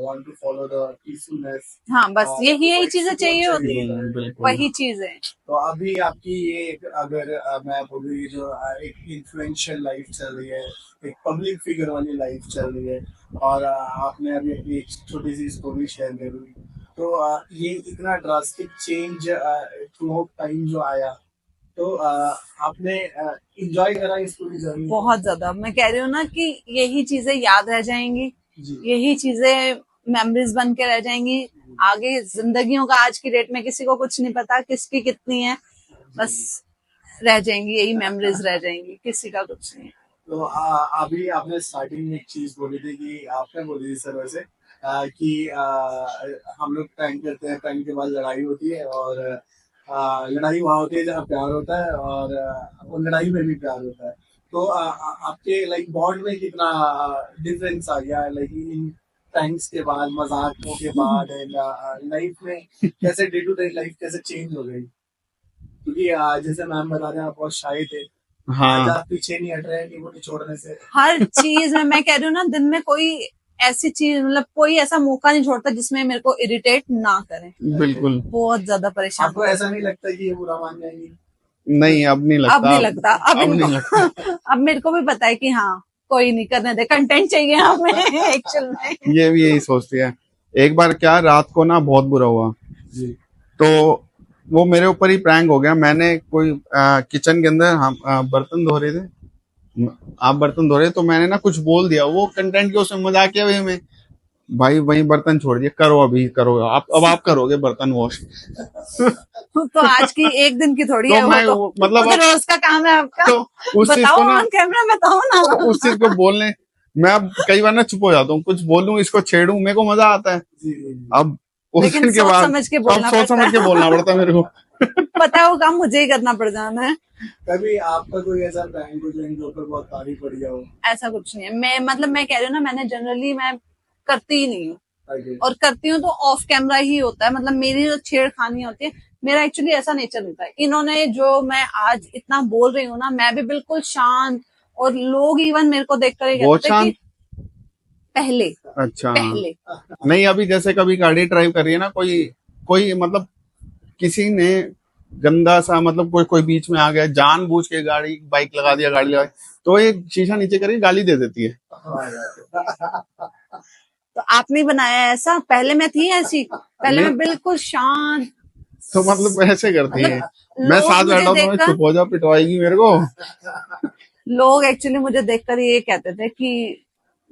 want to follow the peacefulness। हाँ बस यही चीजें चाहिए होती है, बिल्कुल वही चीज है। तो अभी आपकी ये अगर मैं बोलूँ, ये जो एक इन्फ्लुएंशियल लाइफ चल रही है, एक पब्लिक फिगर वाली लाइफ चल रही है, और आपने अभी अपनी एक छोटी सी स्टोरी शेयर करी, तो ये इतना ड्रास्टिक चेंज थ्रू टाइम जो आया, तो आपने इंजॉय करा इस पूरी जर्नी? बहुत ज्यादा। मैं कह रही हूँ ना कि यही चीजें याद रह जाएंगी, जी। यही चीजें मेमोरीज बन के रह जाएंगी। आगे जिंदगियों का आज की डेट में किसी को कुछ नहीं पता किसकी कितनी है, बस रह जाएंगी, यही मेमोरीज रह जाएंगी, किसी का कुछ नहीं है। तो अभी आपने स्टार्टिंग में एक चीज बोली थी कि आपने बोली थी सर वैसे कि हम लोग प्रैंक करते हैं, प्रैंक के बाद लड़ाई होती है और लड़ाई वहाँ होती है जहाँ प्यार होता है और वो लड़ाई में भी प्यार होता है। तो आपके लाइक बॉन्ड में कितना डिफरेंस आ गया लाइक इन प्रैंक्स के बाद, मजाकों के बाद एंड लाइफ में कैसे डे टू डे लाइफ कैसे चेंज हो गई? क्योंकि जैसे मैम बता रहे हैं आप बहुत शाय थे, आज हाँ आप पीछे नहीं हट रहे हैं कि वो नहीं छोड़ने से। हर चीज में मैं कह रही हूँ ना, दिन में कोई ऐसी चीज मतलब कोई ऐसा मौका नहीं छोड़ता जिसमें मेरे को इरिटेट ना करे। बिल्कुल। बहुत ज्यादा परेशान। आपको ऐसा नहीं लगता कि ये बुरा मान जाएंगी? नहीं अब नहीं लगता। अब नहीं लगता, अब अब नहीं इनको अब मेरे को भी पता है कि हाँ कोई नहीं, करने दे, कंटेंट चाहिए हमें एक्चुअल में। ये भी यही सोचती है। एक बार क्या रात को ना बहुत बुरा हुआ, जी। तो वो मेरे ऊपर ही प्रैंक हो गया। मैंने कोई किचन के अंदर हम बर्तन धो रहे थे, आप बर्तन धो रहे तो मैंने ना कुछ बोल दिया, वो कंटेंट के उसमें मजाकिया वे में, भाई वही बर्तन छोड़ दिए, करो अभी करो आप, अब आप करोगे बर्तन वॉश। तो आज की एक दिन की थोड़ी तो है, मैं वो तो मतलब वो तो रोज का काम है आपका। तो उस चीज बताओ को ना, ऑन कैमरा, बताओ ना। उस चीज को बोलने मैं अब कई बार ना चुप हो जाता हूँ, कुछ बोलूं इसको छेड़ूं, मेरे को मजा आता है। जी, जी, जी। अब उस लेकिन दिन के सोच बाद समझ के अब बोलना सोच पड़ता समझ के है। बोलना पड़ता है मेरे को। पता है वो काम मुझे ही करना पड़ जाना है। कभी आपका कोई ऐसा प्रैंक हो जो इनके ऊपर बहुत तारीफ पड़ गया हो? ऐसा कुछ नहीं है। मैं मतलब मैं कह रही हूँ ना, मैंने जनरली मैं करती ही नहीं हूँ, आगे। और करती हूँ तो ऑफ कैमरा ही होता है। मतलब मेरी जो छेड़खानी होती है, मेरा एक्चुअली ऐसा नेचर होता है। इन्होंने जो मैं आज इतना बोल रही हूँ ना, मैं भी बिल्कुल शांत, और लोग इवन मेरे को देखकर ये बहुत कहते थे कि शांत। पहले अच्छा पहले नहीं, अभी जैसे कभी गाड़ी ड्राइव कर रही है ना, कोई कोई मतलब किसी ने गंदा सा मतलब कोई कोई बीच में आ गया, जानबूझ के गाड़ी बाइक लगा दिया, गाड़ी लगा, तो एक शीशा नीचे करके गाली दे देती है। हाँ यार। तो आपने ही बनाया है ऐसा। पहले मैं थी ऐसी, पहले नहीं मैं बिल्कुल शांत। तो मतलब ऐसे करती है। मतलब मैं लोग साथ मुझे बैठा हूं तो मैं देखकर चुप हो जा, पिटवाएगी मेरे को। लोग एक्चुअली मुझे देखकर ये कहते थे कि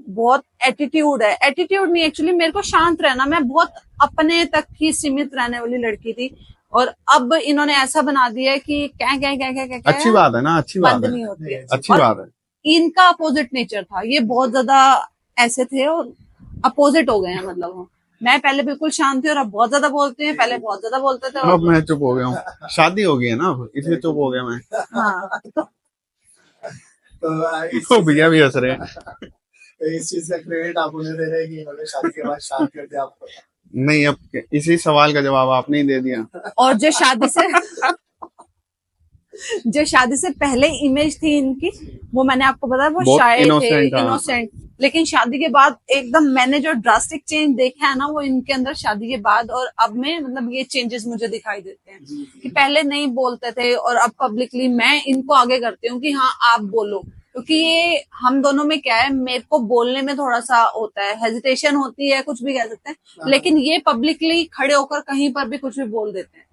बहुत एटीट्यूड है। एटीट्यूड नहीं, एक्चुअली मेरे को शांत रहना, मैं बहुत अपने तक ही सीमित रहने वाली लड़की थी, और अब इन्होंने ऐसा बना दिया है कि क्या क्या क्या क्या क्या क्या अच्छी बात है ना, अच्छी बात बंद है, नहीं होती है। अच्छी और बात है। इनका अपोजिट नेचर था, ये बहुत ज्यादा ऐसे थे और अपोजिट हो गए हैं। मतलब वो, मैं पहले बिल्कुल शांत थी और अब बहुत ज्यादा बोलती हैं। पहले बहुत ज्यादा बोलते थे अब और मैं चुप हो गया हूँ, शादी हो गई है ना अब, इसलिए चुप हो गया मैं। हाँ। तो तो भैया भी हंस रहे हैं। इस चीज का क्रेडिट आप उन्हें दे रहे हैं कि इन्होंने शादी के बाद शांत कर दिया आपको? नहीं, अब इसी सवाल का जवाब आपने ही दे दिया। और जो शादी से पहले इमेज थी इनकी, वो मैंने आपको बताया, वो बहुत शाय थे, innocent, हाँ। इनोसेंट। लेकिन शादी के बाद एकदम मैंने जो ड्रास्टिक चेंज देखा है ना, वो इनके अंदर शादी के बाद और अब में, मतलब ये चेंजेस मुझे दिखाई देते हैं कि पहले नहीं बोलते थे और अब पब्लिकली मैं इनको आगे करती हूँ कि हाँ आप बोलो। क्योंकि ये हम दोनों में क्या है, मेरे को बोलने में थोड़ा सा होता है, हेजिटेशन होती है, कुछ भी कह सकते हैं, लेकिन ये पब्लिकली खड़े होकर कहीं पर भी कुछ भी बोल देते हैं।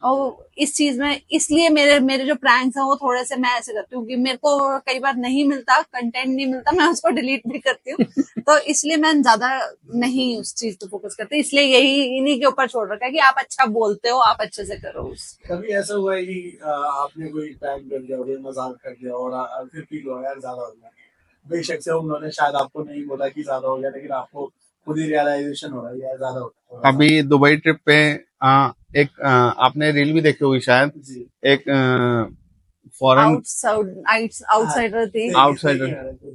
और इस चीज में इसलिए मेरे मेरे जो प्रैंक्स हैं वो थोड़े से मैं ऐसे करती हूँ कि मेरे को कई बार नहीं मिलता, कंटेंट नहीं मिलता, मैं उसको डिलीट भी करती हूँ। तो इसलिए मैं ज्यादा नहीं उस चीज पे फोकस करती, इसलिए यही इन्हीं के ऊपर छोड़ रखा है कि आप अच्छा बोलते हो, आप अच्छे से करो। कभी ऐसा हुआ है कि आपने कोई प्रैंक कर दिया, कोई मजाक कर दिया और फिर फील हुआ यार ज्यादा हो गया? बेशक से उन्होंने शायद आपको नहीं बोला कि ज्यादा हो गया, लेकिन आपको खुद ही रियलाइजेशन हो रहा है यार ज्यादा हो गया। अभी दुबई ट्रिप पे एक आपने रील भी देखी होगी शायद, जी। एक फॉरेन आउटसाइडर थी, आउटसाइडर,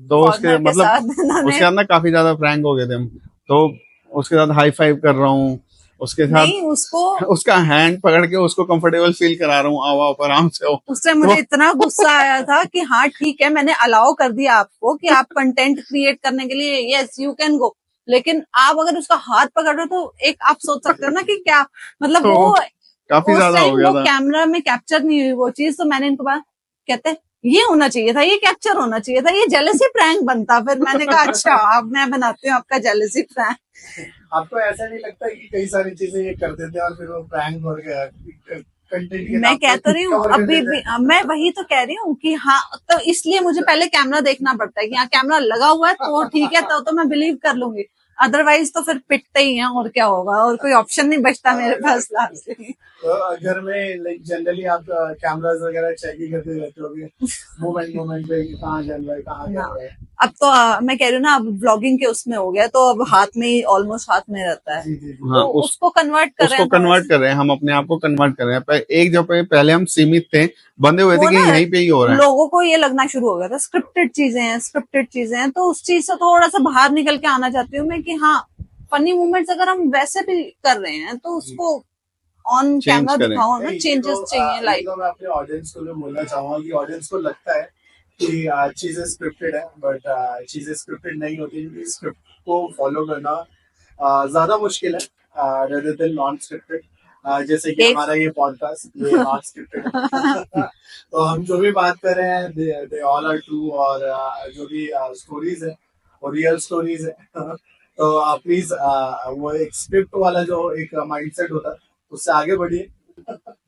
तो उसके मतलब उसके साथ ना काफी ज्यादा प्रैंक हो गए थे हम। तो उसके साथ हाई फाइव कर रहा हूँ, उसके साथ नहीं उसको, उसका हैंड पकड़ के उसको कंफर्टेबल फील करा रहा हूँ, आओ आप आराम से हो। उस टाइम मुझे इतना गुस्सा आया था कि हाँ ठीक है, मैंने अलाउ कर दिया आपको कि आप कंटेंट क्रिएट करने के लिए, यस यू कैन गो, लेकिन आप अगर उसका हाथ पकड़ रहे हो तो एक आप सोच सकते हो ना कि क्या मतलब तो वो काफी उस ज्यादा हो टाइम गया वो था। कैमरा में कैप्चर नहीं हुई वो चीज। तो मैंने इनको बात कहते ये होना चाहिए था, ये कैप्चर होना चाहिए था, ये जेलसी प्रैंक बनता। फिर मैंने कहा अच्छा अब मैं बनाती हूँ आपका जेलसी प्रैंक। आपको ऐसा नहीं लगता कि कई सारी चीजें ये करते थे और फिर वो प्रैंक और कंटेंट के मैं नाम कह पे तो रही हूँ cover कर अभी देते भी, हैं। मैं वही तो कह रही हूँ कि हाँ, तो इसलिए मुझे पहले कैमरा देखना पड़ता है कि हाँ कैमरा लगा हुआ है तो ठीक है, तो मैं बिलीव कर लूंगी, अदरवाइज तो फिर पिटते ही हैं, और क्या होगा, और कोई ऑप्शन नहीं बचता मेरे पास लास्ट में। तो घर में लाइक जनरली आप कैमरास वगैरह चेक ही करते रहते होगे मोमेंट पे कि कहाँ चल रहा है, कहाँ कर हाँ, रहा है। अब तो मैं कह रही हूँ ना, अब ब्लॉगिंग के उसमें हो गया, तो अब हाथ में ही, ऑलमोस्ट हाथ में रहता है, जी जी जी। हाँ, तो उसको कन्वर्ट कर रहे उसको हैं थोड़ा कन्वर्ट सा। कर रहे हैं, हम अपने आप को कन्वर्ट कर रहे हैं। एक जब पहले हम सीमित थे, बंधे हुए वो थे कि ना, यहीं पे ही हो रहा है। लोगों को ये लगना शुरू हो गया था स्क्रिप्टेड चीजें हैं, स्क्रिप्टेड चीजें हैं, तो उस चीज से थोड़ा सा बाहर निकल के आना चाहती हूँ मैं कि हाँ, फनी मोमेंट्स अगर हम वैसे भी कर रहे हैं तो उसको ऑन चेंज कैमरा करें। दिखाओ ना, नहीं, चेंजेस चाहिए लाइफ। मैं अपने ऑडियंस को भी बोलना चाहूंगा कि ऑडियंस को लगता है कि चीजें स्क्रिप्टेड है, बट चीजें स्क्रिप्टेड नहीं होती। स्क्रिप्ट को फॉलो करना ज्यादा मुश्किल है रेदर देन नॉन स्क्रिप्टेड। जैसे कि एक हमारा ये पॉडकास्ट, ये नॉन स्क्रिप्टेड है। तो हम जो भी बात कर रहे हैं दे ऑल आर ट्रू, और जो भी स्टोरीज है वो रियल स्टोरीज है। तो प्लीज वो एक स्क्रिप्ट वाला जो एक माइंडसेट होता है उससे आगे बढ़िए।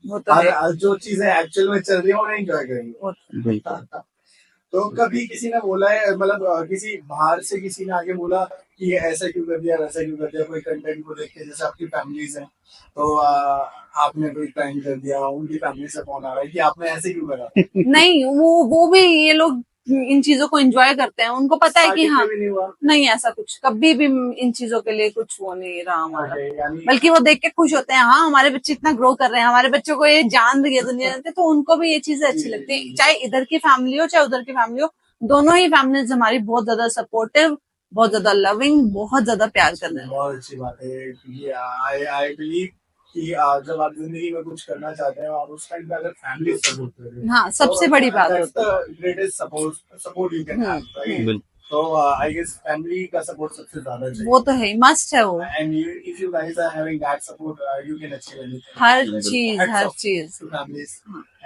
वो तो है, जो चीजें एक्चुअल में चल रही है उन्हें एंजॉय करेंगे। वो बिल्कुल। तो कभी किसी ने बोला है, मतलब किसी बाहर से किसी ने आगे बोला कि ये ऐसा क्यों कर दिया, वैसा क्यों कर दिया, कोई कंटेंट को देख के, जैसे आपकी फैमिलीज हैं तो आपने कोई क्राइम कर दिया, उनकी फैमिली से फोन आ रहा है कि आपने ऐसे क्यों करा। नहीं, वो भी, ये लोग इन चीजों को एंजॉय करते हैं, उनको पता है कि स्टार्टिंग हाँ, में भी नहीं हुआ। नहीं ऐसा कुछ कभी भी इन चीजों के लिए कुछ वो नहीं रहा हमारा, ओके, यानी बल्कि वो देख के खुश होते हैं, हाँ हमारे बच्चे इतना ग्रो कर रहे हैं, हमारे बच्चों को ये जान रही है दुनिया, तो उनको भी ये चीजें अच्छी लगती है, चाहे इधर की फैमिली हो चाहे उधर की फैमिली हो, दोनों ही फैमिलीज हमारी बहुत ज्यादा सपोर्टिव, बहुत ज्यादा लविंग, बहुत ज्यादा प्यार कर रहे हैं। बहुत अच्छी बात है। आई बिलीव कि जब आप जिंदगी में कुछ करना चाहते हैं और उस टाइम पे अगर फैमिली सपोर्ट कर रही है, हाँ, सबसे बड़ी बात होती है। Greatest support you can have, right. बिल्कुल। तो आई गेस फैमिली का सपोर्ट सबसे ज्यादा चाहिए। वो तो है, मस्ट है वो, And if you guys are having that support, you can achieve anything. हर बिल्कुल। चीज, Hats हर off चीज। to families,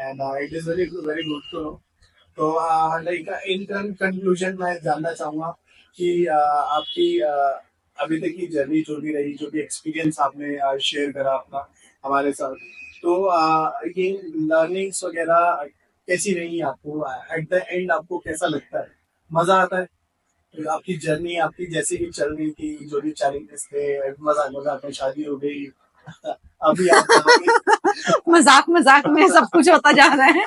and it is very good to know. तो लाइक इन कंक्लूजन मैं जानना चाहूंगा कि आपकी अभी तक की जर्नी जो भी रही, जो भी एक्सपीरियंस आपने शेयर करा अपना हमारे साथ, तो ये लर्निंग्स वगैरह कैसी रही आपको, एट द एंड आपको कैसा लगता है, मजा आता है? तो आपकी जर्नी आपकी जैसे ही चल रही थी, जो भी चैलेंजेस थे, मजाक में शादी हो गई, अभी आप मजाक में सब कुछ होता जा रहा है।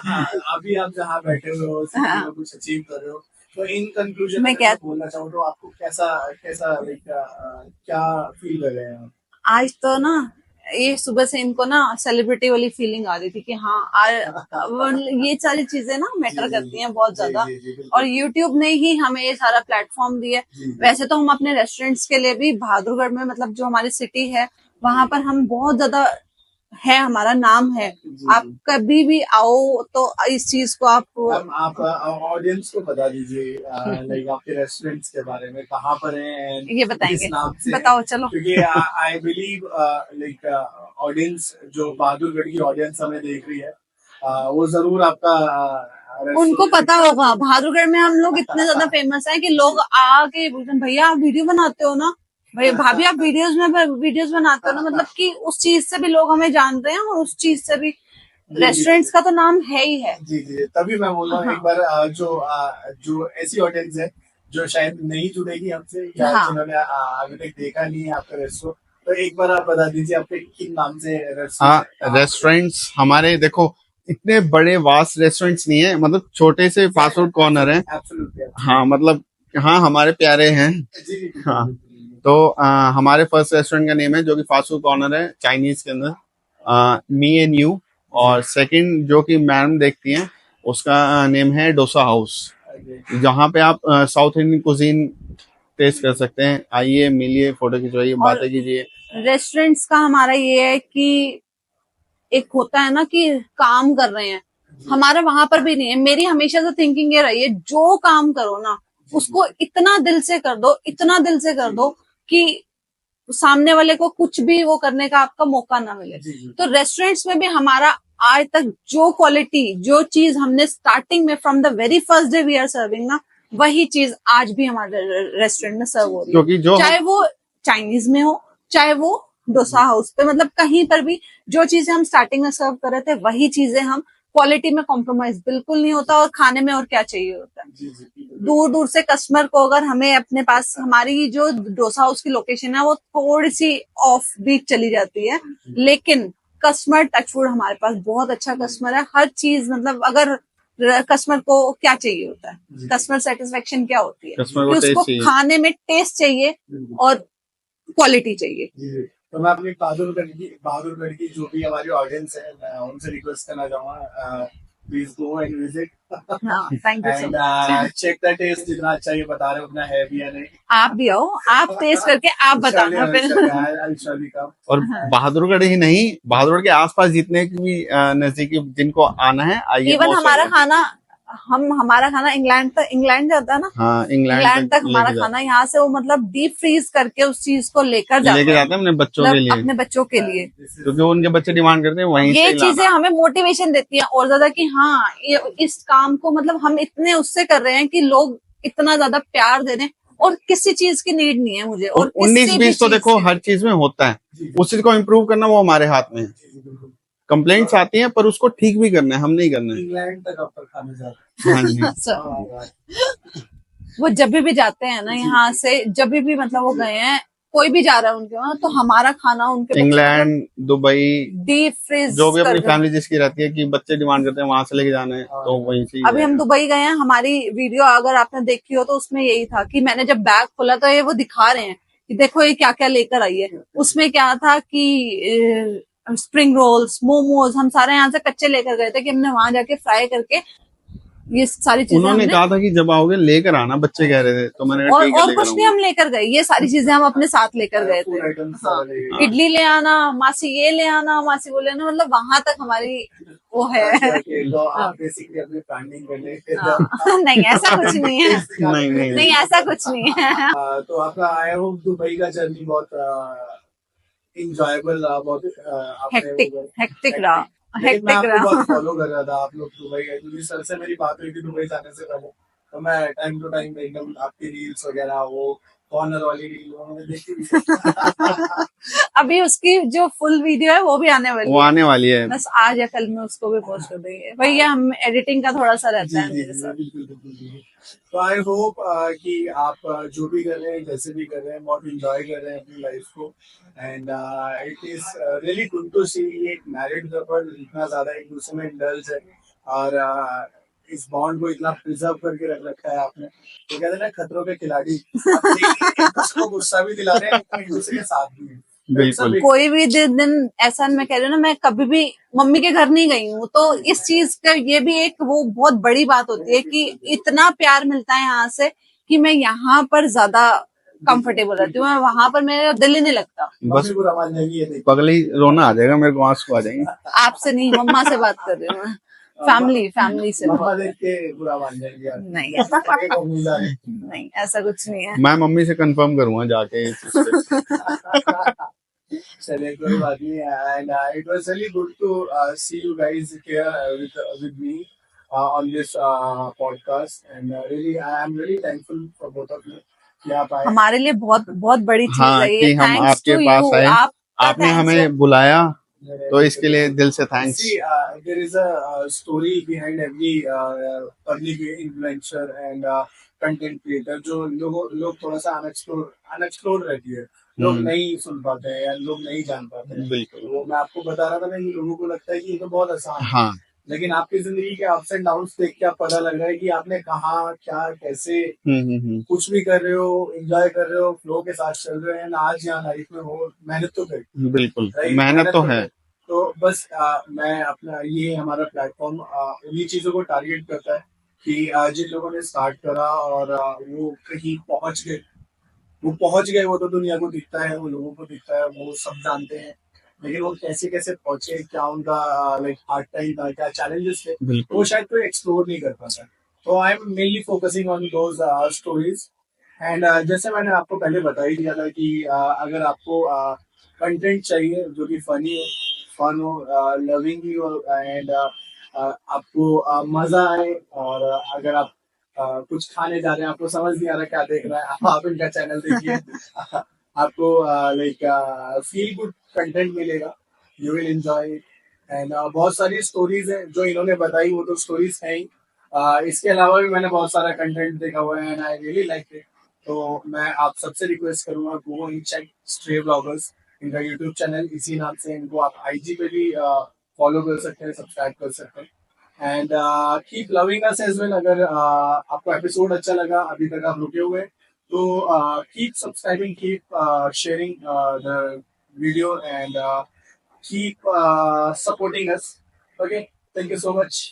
अभी आप जहाँ बैठे हुए हो, जिंदगी में कुछ अचीव कर रहे हो, तो इन कंक्लूजन मैं में क्या बोलना चाहूँ तो आपको कैसा कैसा लाइक क्या फील कर रहे हैं आप? आज तो ना, ये सुबह से इनको ना सेलिब्रिटी वाली फीलिंग आ रही थी कि हाँ ये सारी चीजें ना मैटर जी, करती हैं बहुत ज्यादा, जी, बिल्कुल। और YouTube ने ही हमें ये सारा प्लेटफॉर्म दिया है। जी, वैसे तो हम अपने रेस्टोरेंट्स के लिए भी बहादुरगढ़ में, मतलब जो हमारी सिटी है वहां पर हम बहुत ज्यादा है, हमारा नाम है, जी, आप कभी भी आओ तो इस चीज को आप ऑडियंस को बता दीजिए लाइक आपके रेस्टोरेंट्स के बारे में, कहाँ पर हैं and ये बताएंगे। किस नाम से, बताओ चलो। क्योंकि आई बिलीव लाइक ऑडियंस, जो बहादुरगढ़ की ऑडियंस हमें देख रही है, वो जरूर आपका उनको पता होगा, बहादुरगढ़ में हम लोग इतने ज्यादा फेमस हैं कि लोग आके बोलते हैं भैया आप वीडियो बनाते हो ना, भैया भाभी आप वीडियोस बनाते हो ना, मतलब कि उस चीज से भी लोग हमें जान रहे हैं, और उस चीज से भी रेस्टोरेंट्स का तो नाम है ही है। जी जी, तभी मैं बोल रहा हूँ एक बार जो ऐसी ऑडियंस है जो शायद नहीं जुड़ेगी हमसे, या हाँ। जिन्होंने अभी तक देखा नहीं है आपका रेस्टोरेंट, तो एक बार आप बता दीजिए आपके किन नाम से हाँ, रेस्टोरेंट्स हमारे देखो इतने बड़े वास्ट रेस्टोरेंट्स नहीं है, मतलब छोटे से फास्ट फूड कॉर्नर है। एब्सोल्युटली। हाँ, मतलब हाँ हमारे प्यारे हैं। जी जी, हाँ, तो हमारे फर्स्ट रेस्टोरेंट का नेम है जो कि फास्ट फूड कॉर्नर है चाइनीज के अंदर, मी एंड यू, और सेकंड जो कि मैडम देखती हैं उसका नेम है डोसा हाउस, जहाँ पे आप साउथ इंडियन कुजीन टेस्ट कर सकते हैं। आइए, मिलिए, फोटो खिंचवाइए, बातें कीजिए। रेस्टोरेंट्स का हमारा ये है कि एक होता है ना कि काम कर रहे हैं, हमारा वहां पर भी नहीं है। मेरी हमेशा से थिंकिंग ये रही है, जो काम करो ना उसको इतना दिल से कर दो, इतना दिल से कर दो कि सामने वाले को कुछ भी वो करने का आपका मौका ना मिले। तो रेस्टोरेंट्स में भी हमारा आज तक जो क्वालिटी, जो चीज हमने स्टार्टिंग में from the very first day we are serving ना, वही चीज आज भी हमारे रेस्टोरेंट में सर्व हो रही है, क्योंकि जो चाहे वो चाइनीज में हो, चाहे वो डोसा हाउस पे, मतलब कहीं पर भी जो चीजें हम स्टार्टिंग में सर्व कर रहे थे वही चीजें हम, क्वालिटी में कॉम्प्रोमाइज बिल्कुल नहीं होता, और खाने में और क्या चाहिए होता है। जी जी दूर दूर से कस्टमर को अगर हमें अपने पास, हमारी जो डोसा हाउस की लोकेशन है वो थोड़ी सी ऑफ बीट चली जाती है, लेकिन कस्टमर टचवुड हमारे पास बहुत अच्छा कस्टमर है। हर चीज मतलब अगर कस्टमर को क्या चाहिए होता है, जी। कस्टमर सेटिस्फेक्शन क्या होती है कस्टमर कि को उसको टेस्ट चाहिए। खाने में टेस्ट चाहिए जी और क्वालिटी चाहिए। जी। तो मैं अपनी बहादुरगढ़ की जो भी हमारी ऑडियंस है, मैं उनसे रिक्वेस्ट करना चाहूंगा, प्लीज गो एंड विजिट हाँ, thank you so and much. Check the taste, जितना अच्छा ये बता रहे हो उतना है भी या नहीं। आप भी आओ, आप टेस्ट करके आप बताना फिर। और बहादुरगढ़ ही नहीं, बहादुरगढ़ के आसपास जितने भी नजदीकी जिनको आना है आइए। इवन most हमारा welcome। खाना, हमारा खाना इंग्लैंड जाता है ना, हाँ, इंग्लैंड इंग्लैंड तक हमारा लेके खाना यहाँ से वो मतलब डीप फ्रीज करके उस चीज को लेकर लेके जाता है, जाते हैं अपने बच्चों के मतलब लिए, अपने बच्चों के लिए। क्योंकि उनके बच्चे डिमांड करते हैं वहीं ये से चीजें लाना। हमें मोटिवेशन देती हैं और ज्यादा कि हाँ इस काम को मतलब हम इतने उससे कर रहे हैं कि लोग इतना ज्यादा प्यार दे रहे हैं, और किसी चीज की नीड नहीं है मुझे, और और 19-20 तो देखो हर चीज में होता है, उस चीज को इम्प्रूव करना वो हमारे हाथ में है। कंप्लेंट्स आती हैं पर उसको ठीक भी करना है, हम नहीं करना है। इंग्लैंड तक आप खाने जा रहे हाँ जी। हैं। वो जब भी जाते हैं ना यहाँ से, जब भी मतलब वो गए हैं, कोई भी जा रहा है उनके वहां, तो हमारा खाना उनके इंग्लैंड, दुबई, डीप फ्रीज जो भी अपनी कर। फैमिली जिसकी रहती है कि बच्चे डिमांड करते हैं वहां से लेके जाना है, तो वहीं से ही अभी हम जाएगा। दुबई गए हैं, हमारी वीडियो अगर आपने देखी हो तो उसमें यही था कि मैंने जब बैग खोला तो ये वो दिखा रहे हैं कि देखो ये क्या क्या लेकर आई है। उसमें क्या था कि स्प्रिंग रोल्स, मोमोज, हम सारे यहाँ से कच्चे लेकर गए थे कि हमने वहां जाके फ्राई करके ये सारी चीजें उन्होंने हमने, कहा था कि जब आओगे लेकर आना, बच्चे कह रहे थे, तो मैंने कहा ठीक है और लेकर कुछ नहीं आऊंगा। हम लेकर गए, ये सारी चीजें हम अपने साथ लेकर गए थे। हाँ, इडली ले आना मासी, ये ले आना मासी, वो लेना, मतलब वहां तक हमारी वो है। तो आप बेसिकली अपनी ब्रांडिंग करने हाँ, नहीं ऐसा कुछ नहीं है, नहीं नहीं नहीं ऐसा कुछ नहीं है। तो आपका आई होप दुबई का जर्नी बहुत इंजॉयबल रहा, बहुत आपने हेक्टिक रहा, लेकिन मैं हेक्टिक आपको बहुत रहा। फॉलो कर रहा था, आप लोग दुबई गए, क्योंकि सर से मेरी बात हुई थी दुबई जाने से पहले, तो मैं टाइम टू टाइम एकदम आपकी रील्स वगैरह, वो कॉर्नर वाली रील वो मैंने देखी थी। अभी उसकी जो फुल वीडियो है वो भी आने वाली वो है, आने वाली है। बस आज या कल में उसको भी पोस्ट कर देंगे भैया, हम एडिटिंग का थोड़ा सा रहता जी है जी मेरे जी साथ। बिल्कुल बिल्कुल बिल्कुल। तो आई होप कि आप जो भी कर रहे हैं, जैसे भी कर रहे हैं, बहुत इंजॉय कर रहे हैं अपनी लाइफ को, and it is really good to see एक मैरिड कपल इतना ज्यादा एक दूसरे में इंडल्ज है, और इस बॉन्ड को इतना प्रिजर्व करके रख रखा है आपने। तो कहते हैं ना खतरों के खिलाड़ी, आप एक दूसरे को गुस्सा भी दिला रहे हैं, एक दूसरे के साथ भी हैं। बिल्कुल। कोई भी दिन ऐसा, मैं कह रही हूँ ना, मैं कभी भी मम्मी के घर नहीं गई हूँ, तो इस चीज का ये भी एक वो बहुत बड़ी बात होती है कि इतना प्यार मिलता है यहाँ से कि मैं यहाँ पर ज्यादा कंफर्टेबल रहती हूँ, वहां पर मेरा दिल ही नहीं लगता। बस पगली रोना आ जाएगा मेरे को, आंसू आ जाएंगे। आपसे नहीं, मम्मा से बात कर रही हूँ मैं, फैमिली से। मम्मा देख के बुरा मान जाएगी यार। नहीं ऐसा नहीं, ऐसा कुछ नहीं है। मैं मम्मी से कंफर्म करूंगा जाके इस चीज़ पे। चलिए कोई बात नहीं, and it was really good to see you guys here with me on this podcast, and really I am really thankful for both of you कि आप आए। हमारे लिए बहुत बहुत बड़ी चीज हाँ, है ये, कि हम थैंक्स आपके टू पास यू, आए, आपका आपने thanks हमें है। बुलाया, तो इसके लिए दिल से thanks. See, there is a story behind every public influencer and content creator, जो लोग थोड़ा सा अनएक्सप्लोर्ड रहती है, लोग नहीं सुन पाते हैं या लोग नहीं जान पाते हैं। बिल्कुल। वो मैं आपको बता रहा था ना कि लोगों को लगता है कि ये तो बहुत आसान है, हाँ, लेकिन आपकी जिंदगी के अप्स एंड डाउन्स देख के आप पता लग रहा है कि आपने कहाँ क्या कैसे कुछ भी कर रहे हो, एंजॉय कर रहे हो, फ्लो के साथ चल रहे हैं, आज यहाँ लाइफ में हो, मेहनत तो करी, बिल्कुल Right? मेहनत तो है। तो बस मैं अपना ये हमारा प्लेटफॉर्म उन्हीं चीजों को टारगेट करता है कि जिन लोगों ने स्टार्ट करा और वो कहीं पहुंच गए, वो तो दुनिया को दिखता है, वो लोगों को दिखता है, वो सब जानते हैं, लेकिन वो कैसे कैसे पहुंचे, क्या उनका लाइक हार्ड टाइम था, क्या चैलेंजेस थे, वो शायद कोई एक्सप्लोर नहीं कर पाता। तो I am mainly focusing on those stories, and जैसे मैंने आपको पहले बता ही दिया था कि अगर आपको कंटेंट चाहिए जो कि फनी हो, फन हो, लविंग भी हो, एंड आपको मजा आए, और अगर आप कुछ खाने जा रहे हैं, आपको समझ नहीं आ रहा क्या देख रहा है, आप इनका चैनल देखिए। आपको लाइक फील गुड कंटेंट मिलेगा, यू विल एंजॉय एंड बहुत सारी स्टोरीज हैं जो इन्होंने बताई, वो तो स्टोरीज है ही। इसके अलावा भी मैंने बहुत सारा कंटेंट देखा हुआ है and I really like it. तो मैं आप सबसे रिक्वेस्ट करूंगा, go and check stray vloggers, इनका यूट्यूब चैनल इसी नाम से, इनको आप आईजी पे भी फॉलो कर सकते हैं, सब्सक्राइब कर सकते हैं and keep loving us as well. अगर आपको एपिसोड अच्छा लगा, अभी तक आप रुके हुए हैं, तो keep subscribing, keep sharing the video, and keep supporting us. Okay, thank you so much.